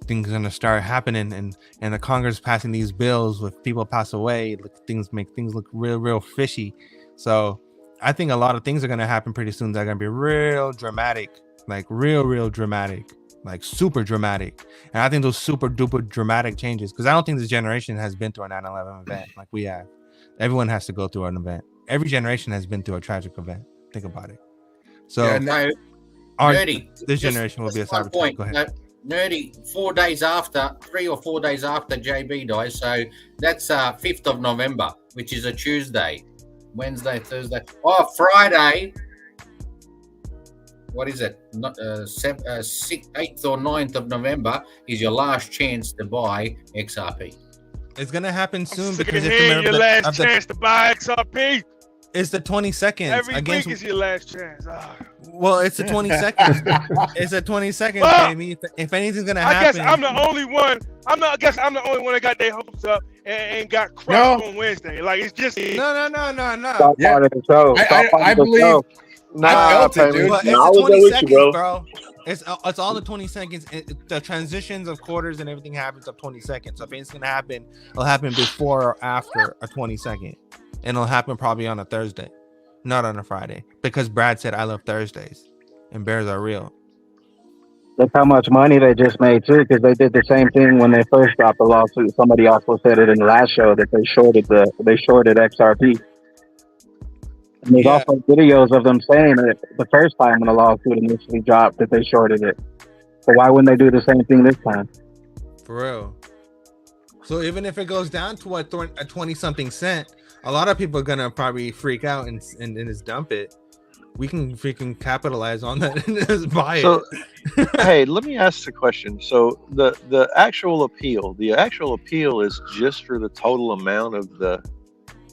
things are gonna start happening, and the Congress passing these bills with people pass away, things make things look real fishy. So I think a lot of things are gonna happen pretty soon that are gonna be real dramatic, like real dramatic, like super dramatic. And I think those super duper dramatic changes, because I don't think this generation has been through a 9/11 event like we have. Everyone has to go through an event. Every generation has been through a tragic event. Think about it. So Yeah, no, Nerdy, this just- generation will be a just one cyber point. Go ahead. Nerdy, 3 or 4 days after JB dies, so that's 5th of November, which is a Tuesday, Wednesday, Thursday. Oh, Friday. What is it? 8th or 9th of November is your last chance to buy XRP. It's gonna happen soon Sick because of you have to hearing remember your the, last chance to buy XRP. it's the 22nd. Every against, week is your last chance. well, it's the 22nd. It's the 22nd, Well, Jamie. If anything's gonna I happen, guess I'm the only one. I guess I'm the only one that got their hopes up and got crushed on Wednesday. Like it's just no. Stop part of the show. Stop part I of the believe. show. I felt it, dude. But it's I the was there with you, 22nd, bro. bro. It's all the 22nd. The transitions of quarters and everything happens up 22nd. So if anything's gonna happen, it'll happen before or after a 22nd, and it'll happen probably on a Thursday, not on a Friday, because Brad said I love Thursdays, and bears are real. Look how much money they just made too, because they did the same thing when they first dropped the lawsuit. Somebody also said it in the last show that they shorted XRP. And there's also videos of them saying it the first time when the lawsuit initially dropped that they shorted it. So why wouldn't they do the same thing this time? For real. So even if it goes down to a 20-something cent, a lot of people are gonna probably freak out and just dump it. We can freaking capitalize on that and just buy it. So, hey, let me ask the question. So the actual appeal is just for the total amount of the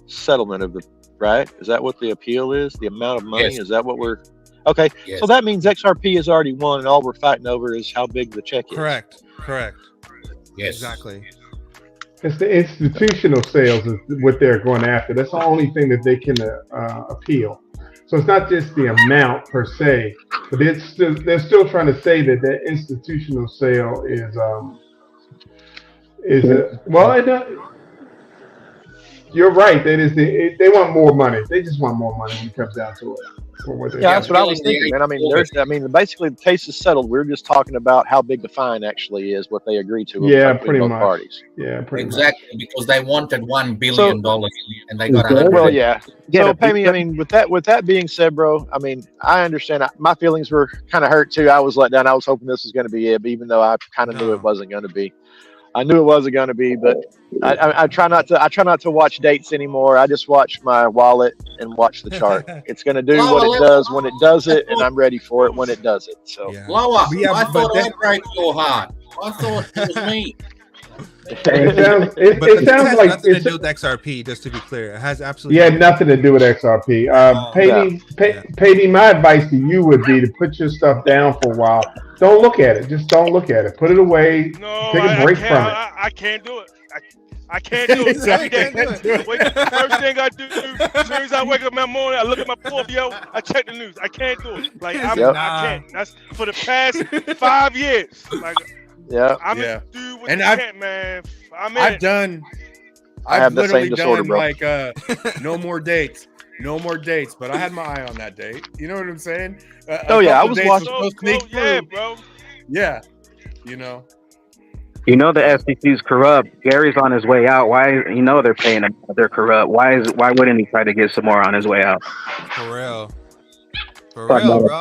settlement of the right? Is that what the appeal is? The amount of money? Yes. Is that what we're okay? Yes. So that means XRP has already won, and all we're fighting over is how big the check is. Correct. Yes. Exactly. It's the institutional sales is what they're going after. That's the only thing that they can appeal. So it's not just the amount per se, but they're still trying to say that the institutional sale is you're right. That is they want more money. They just want more money when it comes down to it. Yeah, that's what I was thinking, man. Basically the case is settled. We're just talking about how big the fine actually is, what they agreed to. Yeah, between pretty both much. parties. Yeah, pretty Exactly, because they wanted $1 billion and they got Well, yeah. So, Pammy, I mean, with that being said, bro, I mean, I understand. My feelings were kind of hurt too. I was let down. I was hoping this was going to be it, but even though I kind of knew it wasn't going to be. I knew it wasn't going to be, but I try not to watch dates anymore. I just watch my wallet and watch the chart. It's going to do what it does when it does it, and I'm ready for it when it does it. So, Lower. I thought I broke your heart. I thought it was me. It sounds like nothing to do with XRP. Just to be clear, it has absolutely. Yeah, nothing to do with XRP. Payne, my advice to you would be to put your stuff down for a while. Don't look at it. Just don't look at it. Put it away. No, take a break from it. I can't do it. I can't do it every day. First thing I do, as soon as I wake up in the morning, I look at my portfolio, I check the news. I can't do it. Like I can't. That's for the past 5 years. Like I'm just do what you can't, man. I've literally done like no more dates. No more dates, but I had my eye on that date. You know what I'm saying? I was watching. Yeah, bro. Yeah, you know. You know the SEC's corrupt. Gary's on his way out. Why? You know they're paying him. They're corrupt. Why wouldn't he try to get some more on his way out? For real.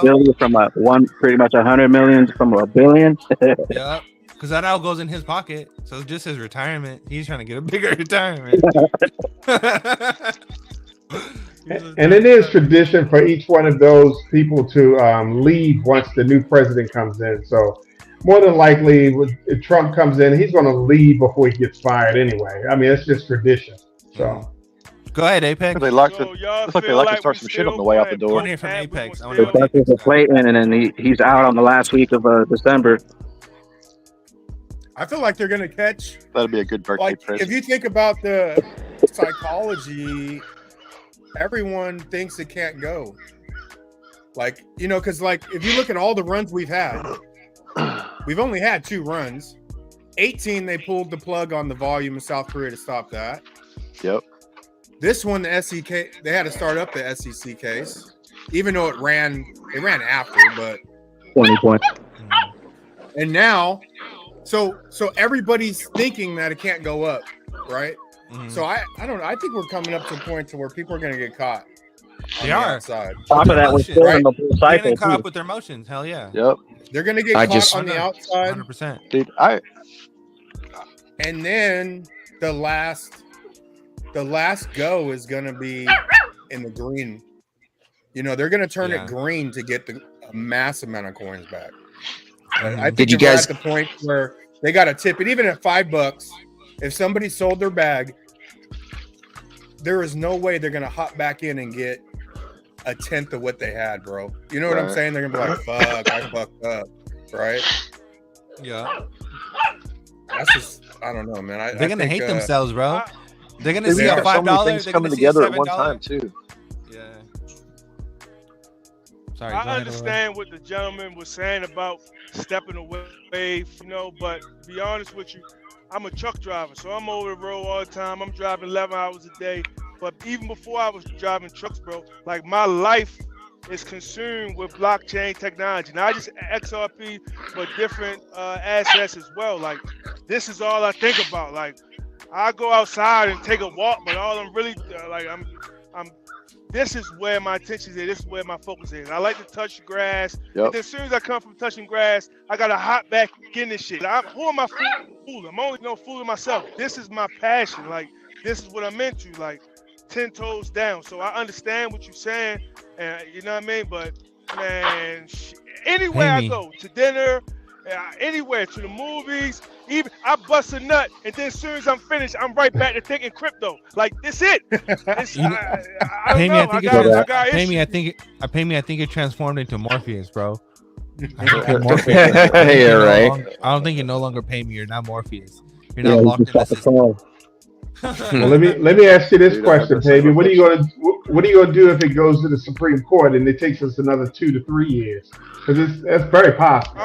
Billion from pretty much 100 million from a billion. Yeah, because that all goes in his pocket. So just his retirement. He's trying to get a bigger retirement. And it is tradition for each one of those people to leave once the new president comes in. So more than likely, if Trump comes in, he's going to leave before he gets fired anyway. I mean, it's just tradition. So Go ahead, Apex. They like to. So y'all Looks like they feel like to like start we some shit on still the way out the playing door. Courtney from and we Apex. I gonna wanna know still- what That's with Clayton, and then he's out on the last week of December. I feel like they're gonna catch. That'd be a good birthday Like, present. if you think about the psychology, everyone thinks it can't go. Like, you know, because like if you look at all the runs we've had, we've only had 2 runs. 18, they pulled the plug on the volume in South Korea to stop that. Yep. This one, the SEC, they had to start up the SEC case, even though it ran after, but 20 points. and now, so everybody's thinking that it can't go up, right? So I don't know. I think we're coming up to a point to where people are going to get caught. They on the are. outside. Top of that was still in the full Getting cycle caught up too. with their emotions. Hell yeah. Yep. They're going to get I caught just- on the outside, 100%. Dude, and then the last go is going to be in the green. You know, they're going to turn Yeah. it green to get a mass amount of coins back. And I think Did you if we're guys- at the point where they got to tip it, even at $5, if somebody sold their bag, there is no way they're going to hop back in and get a tenth of what they had, bro. You know what I'm Right. saying? They're going to be like, fuck, I fucked up. Right? Yeah. That's just, I don't know, man. They're gonna hate themselves, bro. They're gonna Dude, see we a got $5. so many things They're coming gonna see together a at one $7. time too. Yeah. Sorry. I go ahead, understand what the gentleman was saying about stepping away, you know, but to be honest with you, I'm a truck driver, so I'm over the road all the time. I'm driving 11 hours a day. But even before I was driving trucks, bro, like my life is consumed with blockchain technology. Not just XRP, but different assets as well. Like this is all I think about. Like I go outside and take a walk, but all I'm really I'm this is where my attention is. This is where my focus is. I like to touch grass. Yep. And then as soon as I come from touching grass, I gotta hop back in this shit. Who am I fooling? I'm only fooling myself. This is my passion. Like this is what I'm into. Like 10 toes down. So I understand what you're saying, and you know what I mean. But man, anywhere I go to dinner, anywhere to the movies, even I bust a nut, and then as soon as I'm finished, I'm right back to thinking crypto. Like this it. It's, I don't Pay me, know. I think it transformed into Morpheus, bro. I think Yeah. you're Morpheus. Yeah, right. I don't think you no longer pay me. You're not Morpheus. You're not locked in the system. Well, let me ask you this question, baby. What are you gonna do if it goes to the Supreme Court and it takes us another 2 to 3 years? Because that's very possible.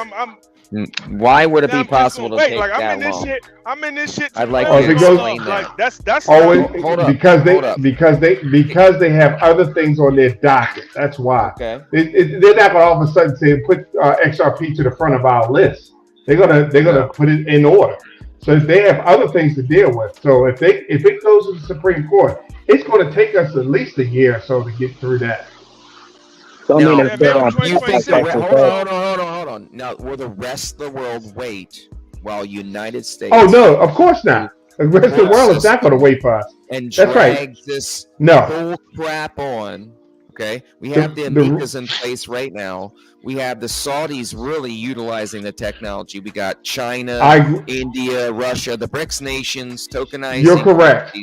Why would it be I'm just possible gonna to wait. take Like that long? I'm in this shit. I'd like Oh, you if to it goes- explain that. Like that's Always Hold up. because Hold up. they have other things on their docket. That's why. Okay. They're not gonna all of a sudden say put XRP to the front of our list. They're gonna put it in order. So they have other things to deal with. So if it goes to the Supreme Court, it's going to take us at least a year or so to get through that. Now, mean you it's still on think Texas. hold on. Now, will the rest of the world wait while United States? Oh no, of course not. The rest of the world is not going to wait for us. And That's drag right. this No. bull crap on. Okay, we The- have the the- amicus in place right now. We have the Saudis really utilizing the technology. We got China, I agree. India, Russia, the BRICS nations tokenizing. You're correct.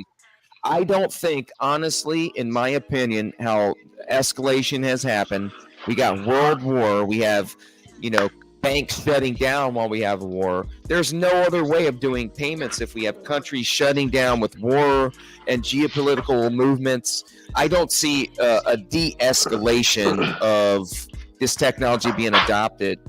I don't think, honestly, in my opinion, how escalation has happened. We got world war. We have, banks shutting down while we have a war. There's no other way of doing payments if we have countries shutting down with war and geopolitical movements. I don't see a de-escalation of this technology being adopted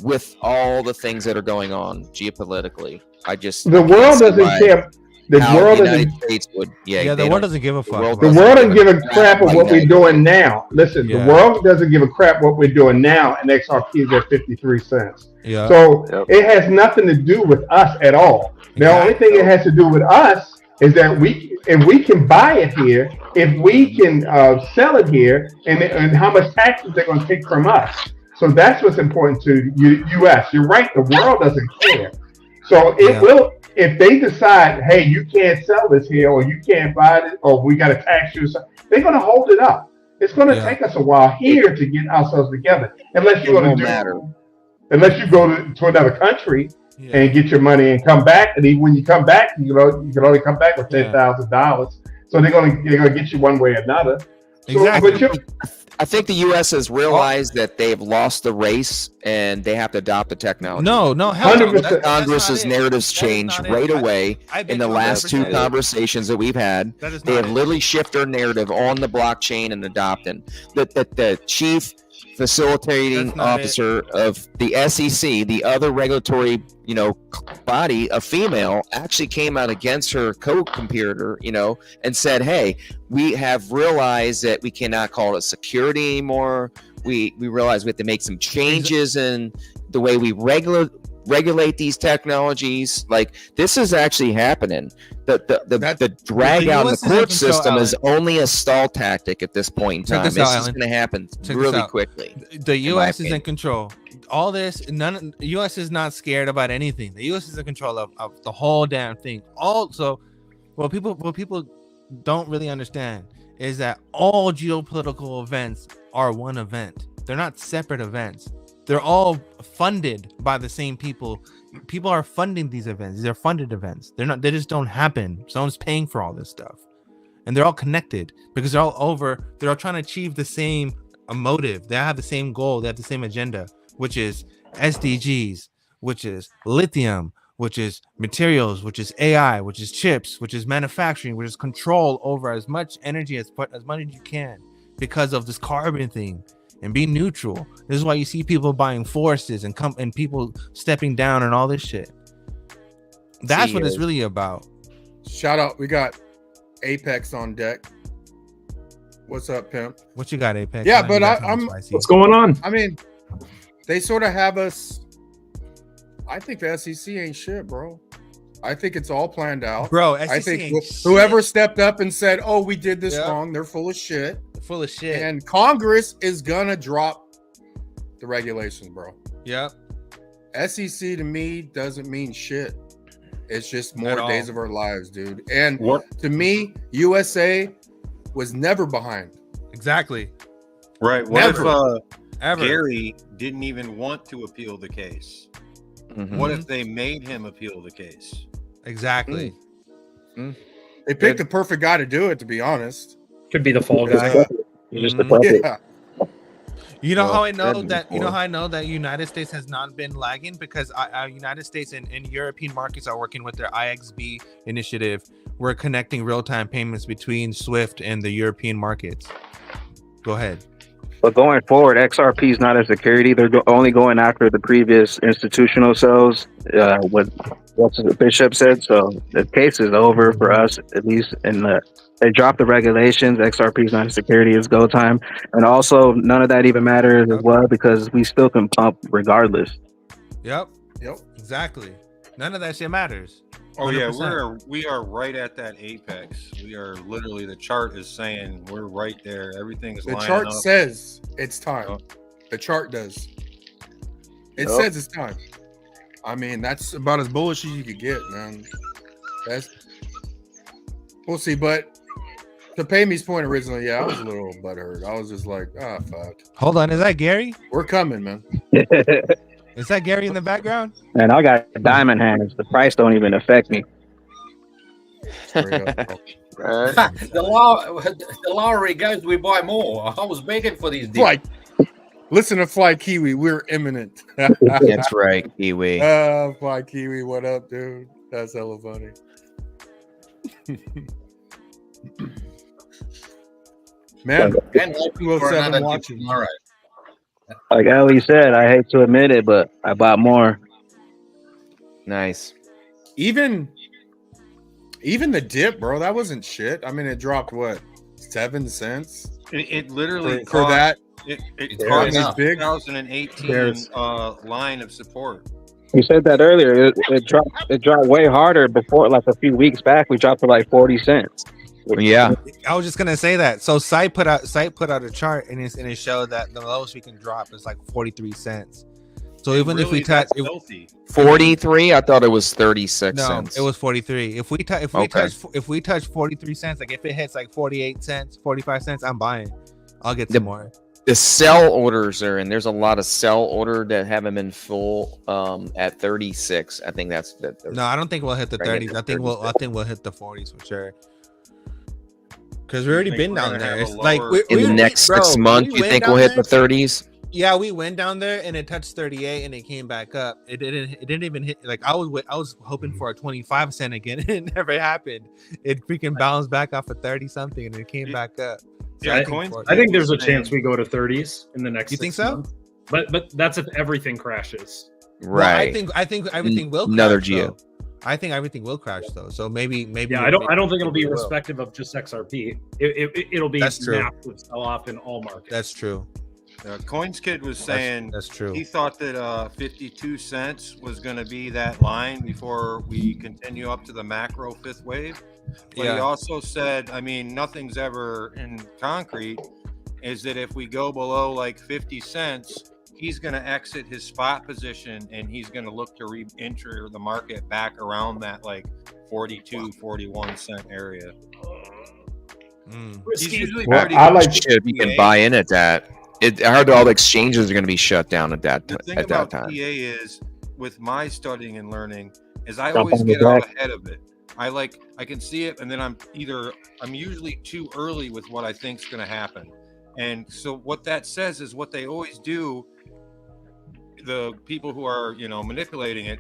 with all the things that are going on geopolitically. The world doesn't care. The world United doesn't. States would. Yeah, the world doesn't give a fuck. The world doesn't give a crap of what we're doing now. Listen, Yeah. the world doesn't give a crap what we're doing now, and XRP is at 53 cents. Yeah. So it has nothing to do with us at all. The only thing it has to do with us is that if we can buy it here, if we can sell it here, and how much taxes they're going to take from us. So that's what's important to U.S. You're right. The world doesn't care. So it will. If they decide, hey, you can't sell this here, or you can't buy it, or we got to tax you, they're going to hold it up. It's going to take us a while here to get ourselves together, unless you're going to unless you go to another country and get your money and come back. And even when you come back, you can only come back with $10,000. So they're gonna get you one way or another. Exactly. I think the U.S. has realized that they've lost the race and they have to adopt the technology. No, hell no. Congress's narratives changed right away in the last 2 conversations that we've had. They have literally shifted their narrative on the blockchain and adopting. The chief facilitating officer of the SEC, the other regulatory, body, a female, actually came out against her co-competitor, and said, "Hey, we have realized that we cannot call it security anymore. We realize we have to make some changes in the way we regulate these technologies." Like, this is actually happening. The drag out in the court system is only a stall tactic at this point in time. It's just going to happen really quickly. The U.S. is in control. All this, the U.S. is not scared about anything. The U.S. is in control of the whole damn thing. Also, what people don't really understand is that all geopolitical events are one event. They're not separate events. They're all funded by the same people. People are funding these events. These are funded events. They just don't happen. Someone's paying for all this stuff. And they're all connected because they're all trying to achieve the same motive. They have the same goal. They have the same agenda, which is SDGs, which is lithium, which is materials, which is AI, which is chips, which is manufacturing, which is control over as much energy as much as you can because of this carbon thing. And be neutral. This is why you see people buying forests and people stepping down and all this shit. That's what it's really about. Shout out, we got Apex on deck. What's up, pimp? What you got, Apex? Yeah, but I'm. What's going on? I mean, they sort of have us. I think the SEC ain't shit, bro. I think it's all planned out, bro. I think whoever stepped up and said, "Oh, we did this wrong," they're full of shit. Full of shit. And Congress is gonna drop the regulations, bro. Yep. SEC to me doesn't mean shit. It's just more days of our lives, dude. And to me, USA was never behind. Exactly. Right. What if Gary didn't even want to appeal the case? Mm-hmm. What if they made him appeal the case? Exactly. They picked the perfect guy to do it, to be honest. Could be the fall guy. Yeah. You know how I know that? You know how I know that United States has not been lagging because United States and European markets are working with their IXB initiative. We're connecting real-time payments between SWIFT and the European markets. Go ahead. But going forward, XRP is not a security. They're only going after the previous institutional cells. What the Bishop said. So the case is over for us, at least they dropped the regulations. XRP is not a security. It's go time. And also, none of that even matters as well because we still can pump regardless. Yep. Exactly. None of that shit matters. 100%. Oh yeah, we are right at that apex. We are literally, the chart is saying we're right there. Everything is lining up. The chart says it's time. The chart does. It says it's time. I mean, that's about as bullish as you could get, man. We'll see, but to Pamy's point originally, I was a little butthurt. I was just like, fuck. Hold on, is that Gary? We're coming, man. Is that Gary in the background? Man, I got diamond hands. The price don't even affect me. The lottery goes, we buy more. I was begging for these deals. Listen to Fly Kiwi. We're imminent. That's right, Kiwi. Fly Kiwi, what up, dude? That's hella funny. Man, and for another watching. All right. Like Ellie said, I hate to admit it, but I bought more. Nice. Even the dip, bro, that wasn't shit. I mean, it dropped what, 7 cents? It literally for that. It caught the 2018 line of support. You said that earlier. It dropped way harder before, like a few weeks back. We dropped to like 40 cents. Yeah, I was just gonna say that. So Site put out a chart and it showed that the lowest we can drop is like 43 cents. So even if we touch 43, I thought it was 36 cents. It was 43. If we touch 43 cents, like if it hits like 48 cents, 45 cents, I'm buying. I'll get some more. The sell orders are in. There's a lot of sell order that haven't been full at 36. I think that's no, I don't think we'll hit the 30s. I think we'll hit the 40s for sure. Because we've already been down there. It's like in the next 6 months, you think we'll hit the 30s? Yeah, we went down there and it touched 38 and it came back up. It didn't even hit. Like I was hoping for a 25 cent again. It never happened. It freaking bounced back off of 30 something and it came back up. So Yeah, I think there's a chance we go to 30s in the next. You think 6 so? months. But that's if everything crashes. Right. Well, I think everything will crash. Another geo. I think everything will crash though. So maybe. Yeah, I don't think it'll be irrespective of just XRP. It'll be massive sell off in all markets. That's true. Coins Kid was saying that's true. He thought that 52 cents was going to be that line before we continue up to the macro fifth wave. But he also said, I mean, nothing's ever in concrete, is that if we go below like 50 cents, he's going to exit his spot position and he's going to look to re-enter the market back around that like 42, 41 cent area. He's usually pretty Shit, you can buy in at that. I heard all the exchanges are going to be shut down at that The thing at about that time. PA is, with my studying and learning, is I always get out ahead of it. I can see it, and then I'm usually too early with what I think is going to happen. And so what that says is what they always do. The people who are manipulating it,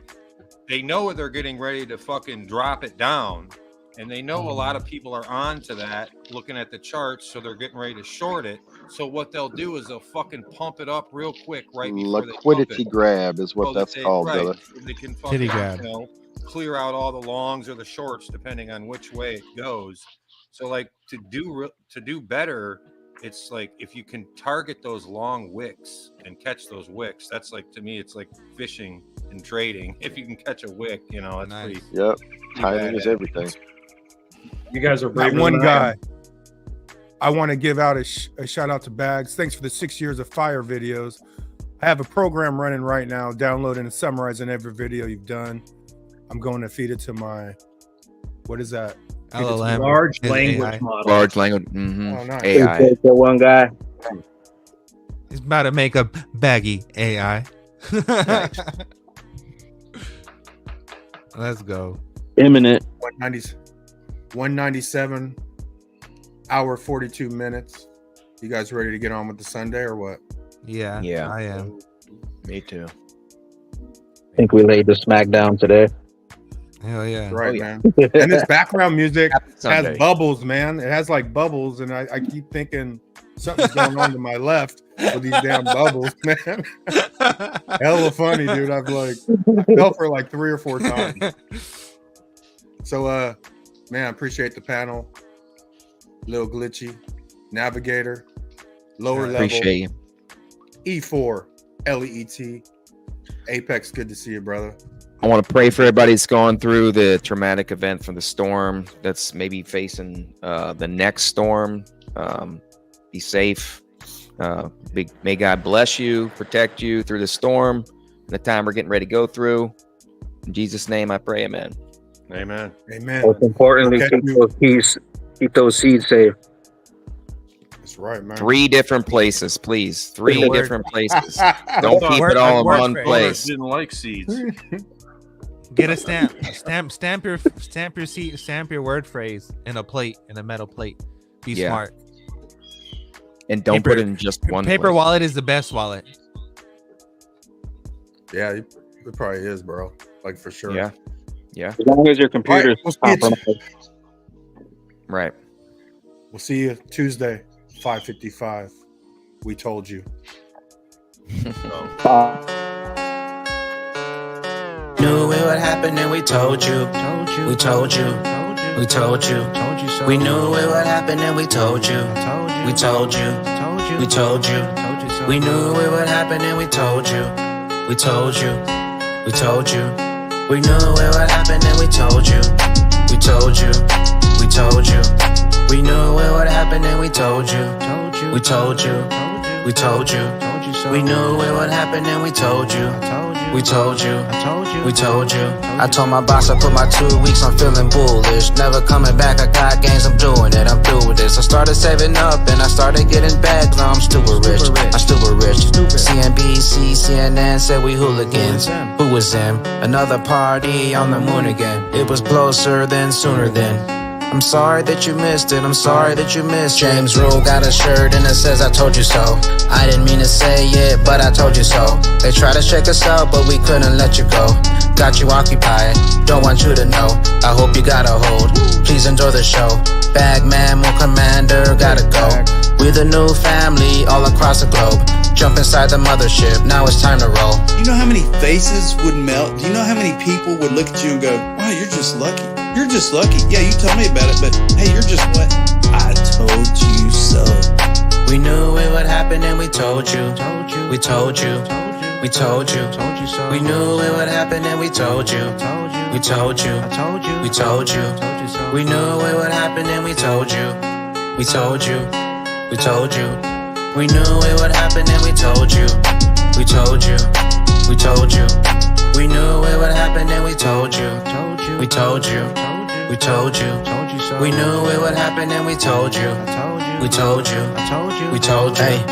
they know they're getting ready to fucking drop it down, and they know a lot of people are on to that, looking at the charts, so they're getting ready to short it. So what they'll do is they'll fucking pump it up real quick right before liquidity grab is what that's called, brother. They can fucking, clear out all the longs or the shorts depending on which way it goes. So like to do better, it's like if you can target those long wicks and catch those wicks, that's like, to me, it's like fishing and trading. If you can catch a wick, it's pretty. Yep, timing is everything. You guys are brave. One guy. I want to give out a shout out to Bags. Thanks for the 6 years of fire videos. I have a program running right now, downloading and summarizing every video you've done. I'm going to feed it to my, what is that? LLM. Large language model. Large language. Oh, nice. AI. The one guy. He's about to make a baggy AI. Let's go. Imminent. 197 hour 42 minutes. You guys ready to get on with the Sunday or what? Yeah, I am. Me too. I think we laid the smack down today. Hell yeah. Right, man. And this background music has bubbles, man. It has like bubbles, and I keep thinking something's going on to my left with these damn bubbles, man. Hella funny, dude. I fell for like 3 or 4 times. So man, I appreciate the panel. Little glitchy. Navigator. Lower level. Appreciate you. E4. LEET. Apex, good to see you, brother. I want to pray for everybody that's going through the traumatic event from the storm, that's maybe facing the next storm. Be safe. May God bless you, protect you through the storm, the time we're getting ready to go through. In Jesus' name I pray, amen. Amen. Amen. Most importantly, keep those seeds safe. That's right, man. 3 different places, please. 3 different places. Don't keep it all in one place. Didn't like seeds. Get a stamp. Stamp your seed. Stamp your word phrase in a plate, in a metal plate. Be smart. And don't put it in just one paper place. wallet is the best wallet. Yeah, it probably is, bro. Like for sure. Yeah. As long as your computer's compromised. Right. We'll see you Tuesday, 5:55. We told you. Knew it would happen and we told you. We told you. We told you. We knew it would happen and we told you. We told you. We told you. We knew it would happen and we told you. We told you. We told you. We knew it would happen and we told you. We told you. We told you. We knew it would happen and we told you. We told you. We told you. We knew it would happen and we told you. We told you. We told you. I told my boss I put my 2 weeks on feeling bullish. Never coming back, I got gains, I'm doing it, I'm through with this. I started saving up and I started getting back. Now I'm stupid rich, I'm stupid rich. CNBC, CNN said we hooligans. Who was them? Another party on the moon again. It was closer than sooner than. I'm sorry that you missed it, I'm sorry that you missed it. James Rule got a shirt and it says I told you so. I didn't mean to say it, but I told you so. They tried to check us out, but we couldn't let you go. Got you occupied, don't want you to know. I hope you got a hold, please enjoy the show. Bagman, more commander, gotta go. We're the new family all across the globe. Jump inside the mothership, now it's time to roll. You know how many faces would melt? Do you know how many people would look at you and go, wow, you're just lucky. You're just lucky. Yeah, you told me about it, but hey, you're just what? I told you so. We knew it would happen and we told you. We told you. We told you. We knew it would happen and we told you. We told you. We told you. We knew it would happen and we told you. We told you. We told you. We knew it would happen and we told you. We told you. We told you. We knew it would happen and we told you. We told you. We told you. We knew it would happen and we told you. We told you. We told you. Hey,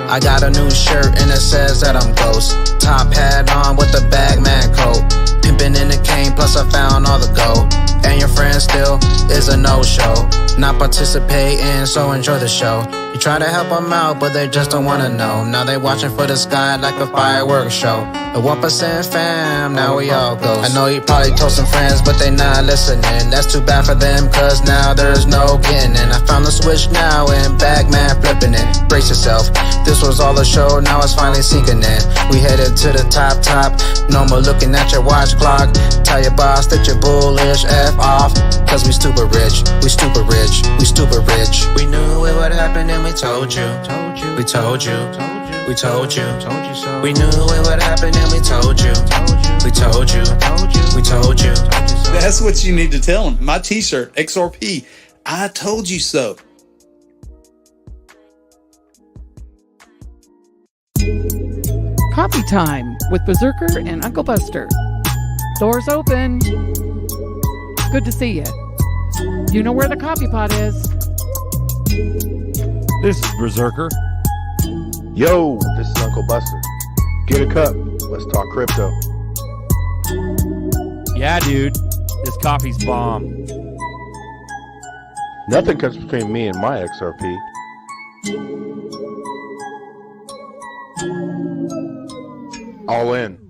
I got a new shirt and it says that I'm ghost. Top hat on with the bagman coat. Pimpin' in the cane, plus I found all the gold. And your friend still is a no-show. Not participating, so enjoy the show. You try to help them out, but they just don't wanna know. Now they watching for the sky like a fireworks show. The 1% fam, now we all ghost. I know you probably told some friends, but they not listening. That's too bad for them, cause now there's no getting in. I found the switch now and Bagman flipping it. Brace yourself, this was all a show, now it's finally sinking in. We headed to the top. No more looking at your watch clock. Tell your boss that you're bullish, F off. Cause we stupid rich, we stupid rich, we stupid rich. We knew it would happen and we told you. We told you. We told you. We knew it would happen and we told you. We told you. We told you. That's what you need to tell them. My t-shirt, XRP, I told you so. Coffee time with Berserker and Uncle Buster. Doors open. Good to see you. You know where the coffee pot is. This is Berserker. Yo, this is Uncle Buster. Get a cup. Let's talk crypto. Yeah, dude. This coffee's bomb. Nothing comes between me and my XRP. All in.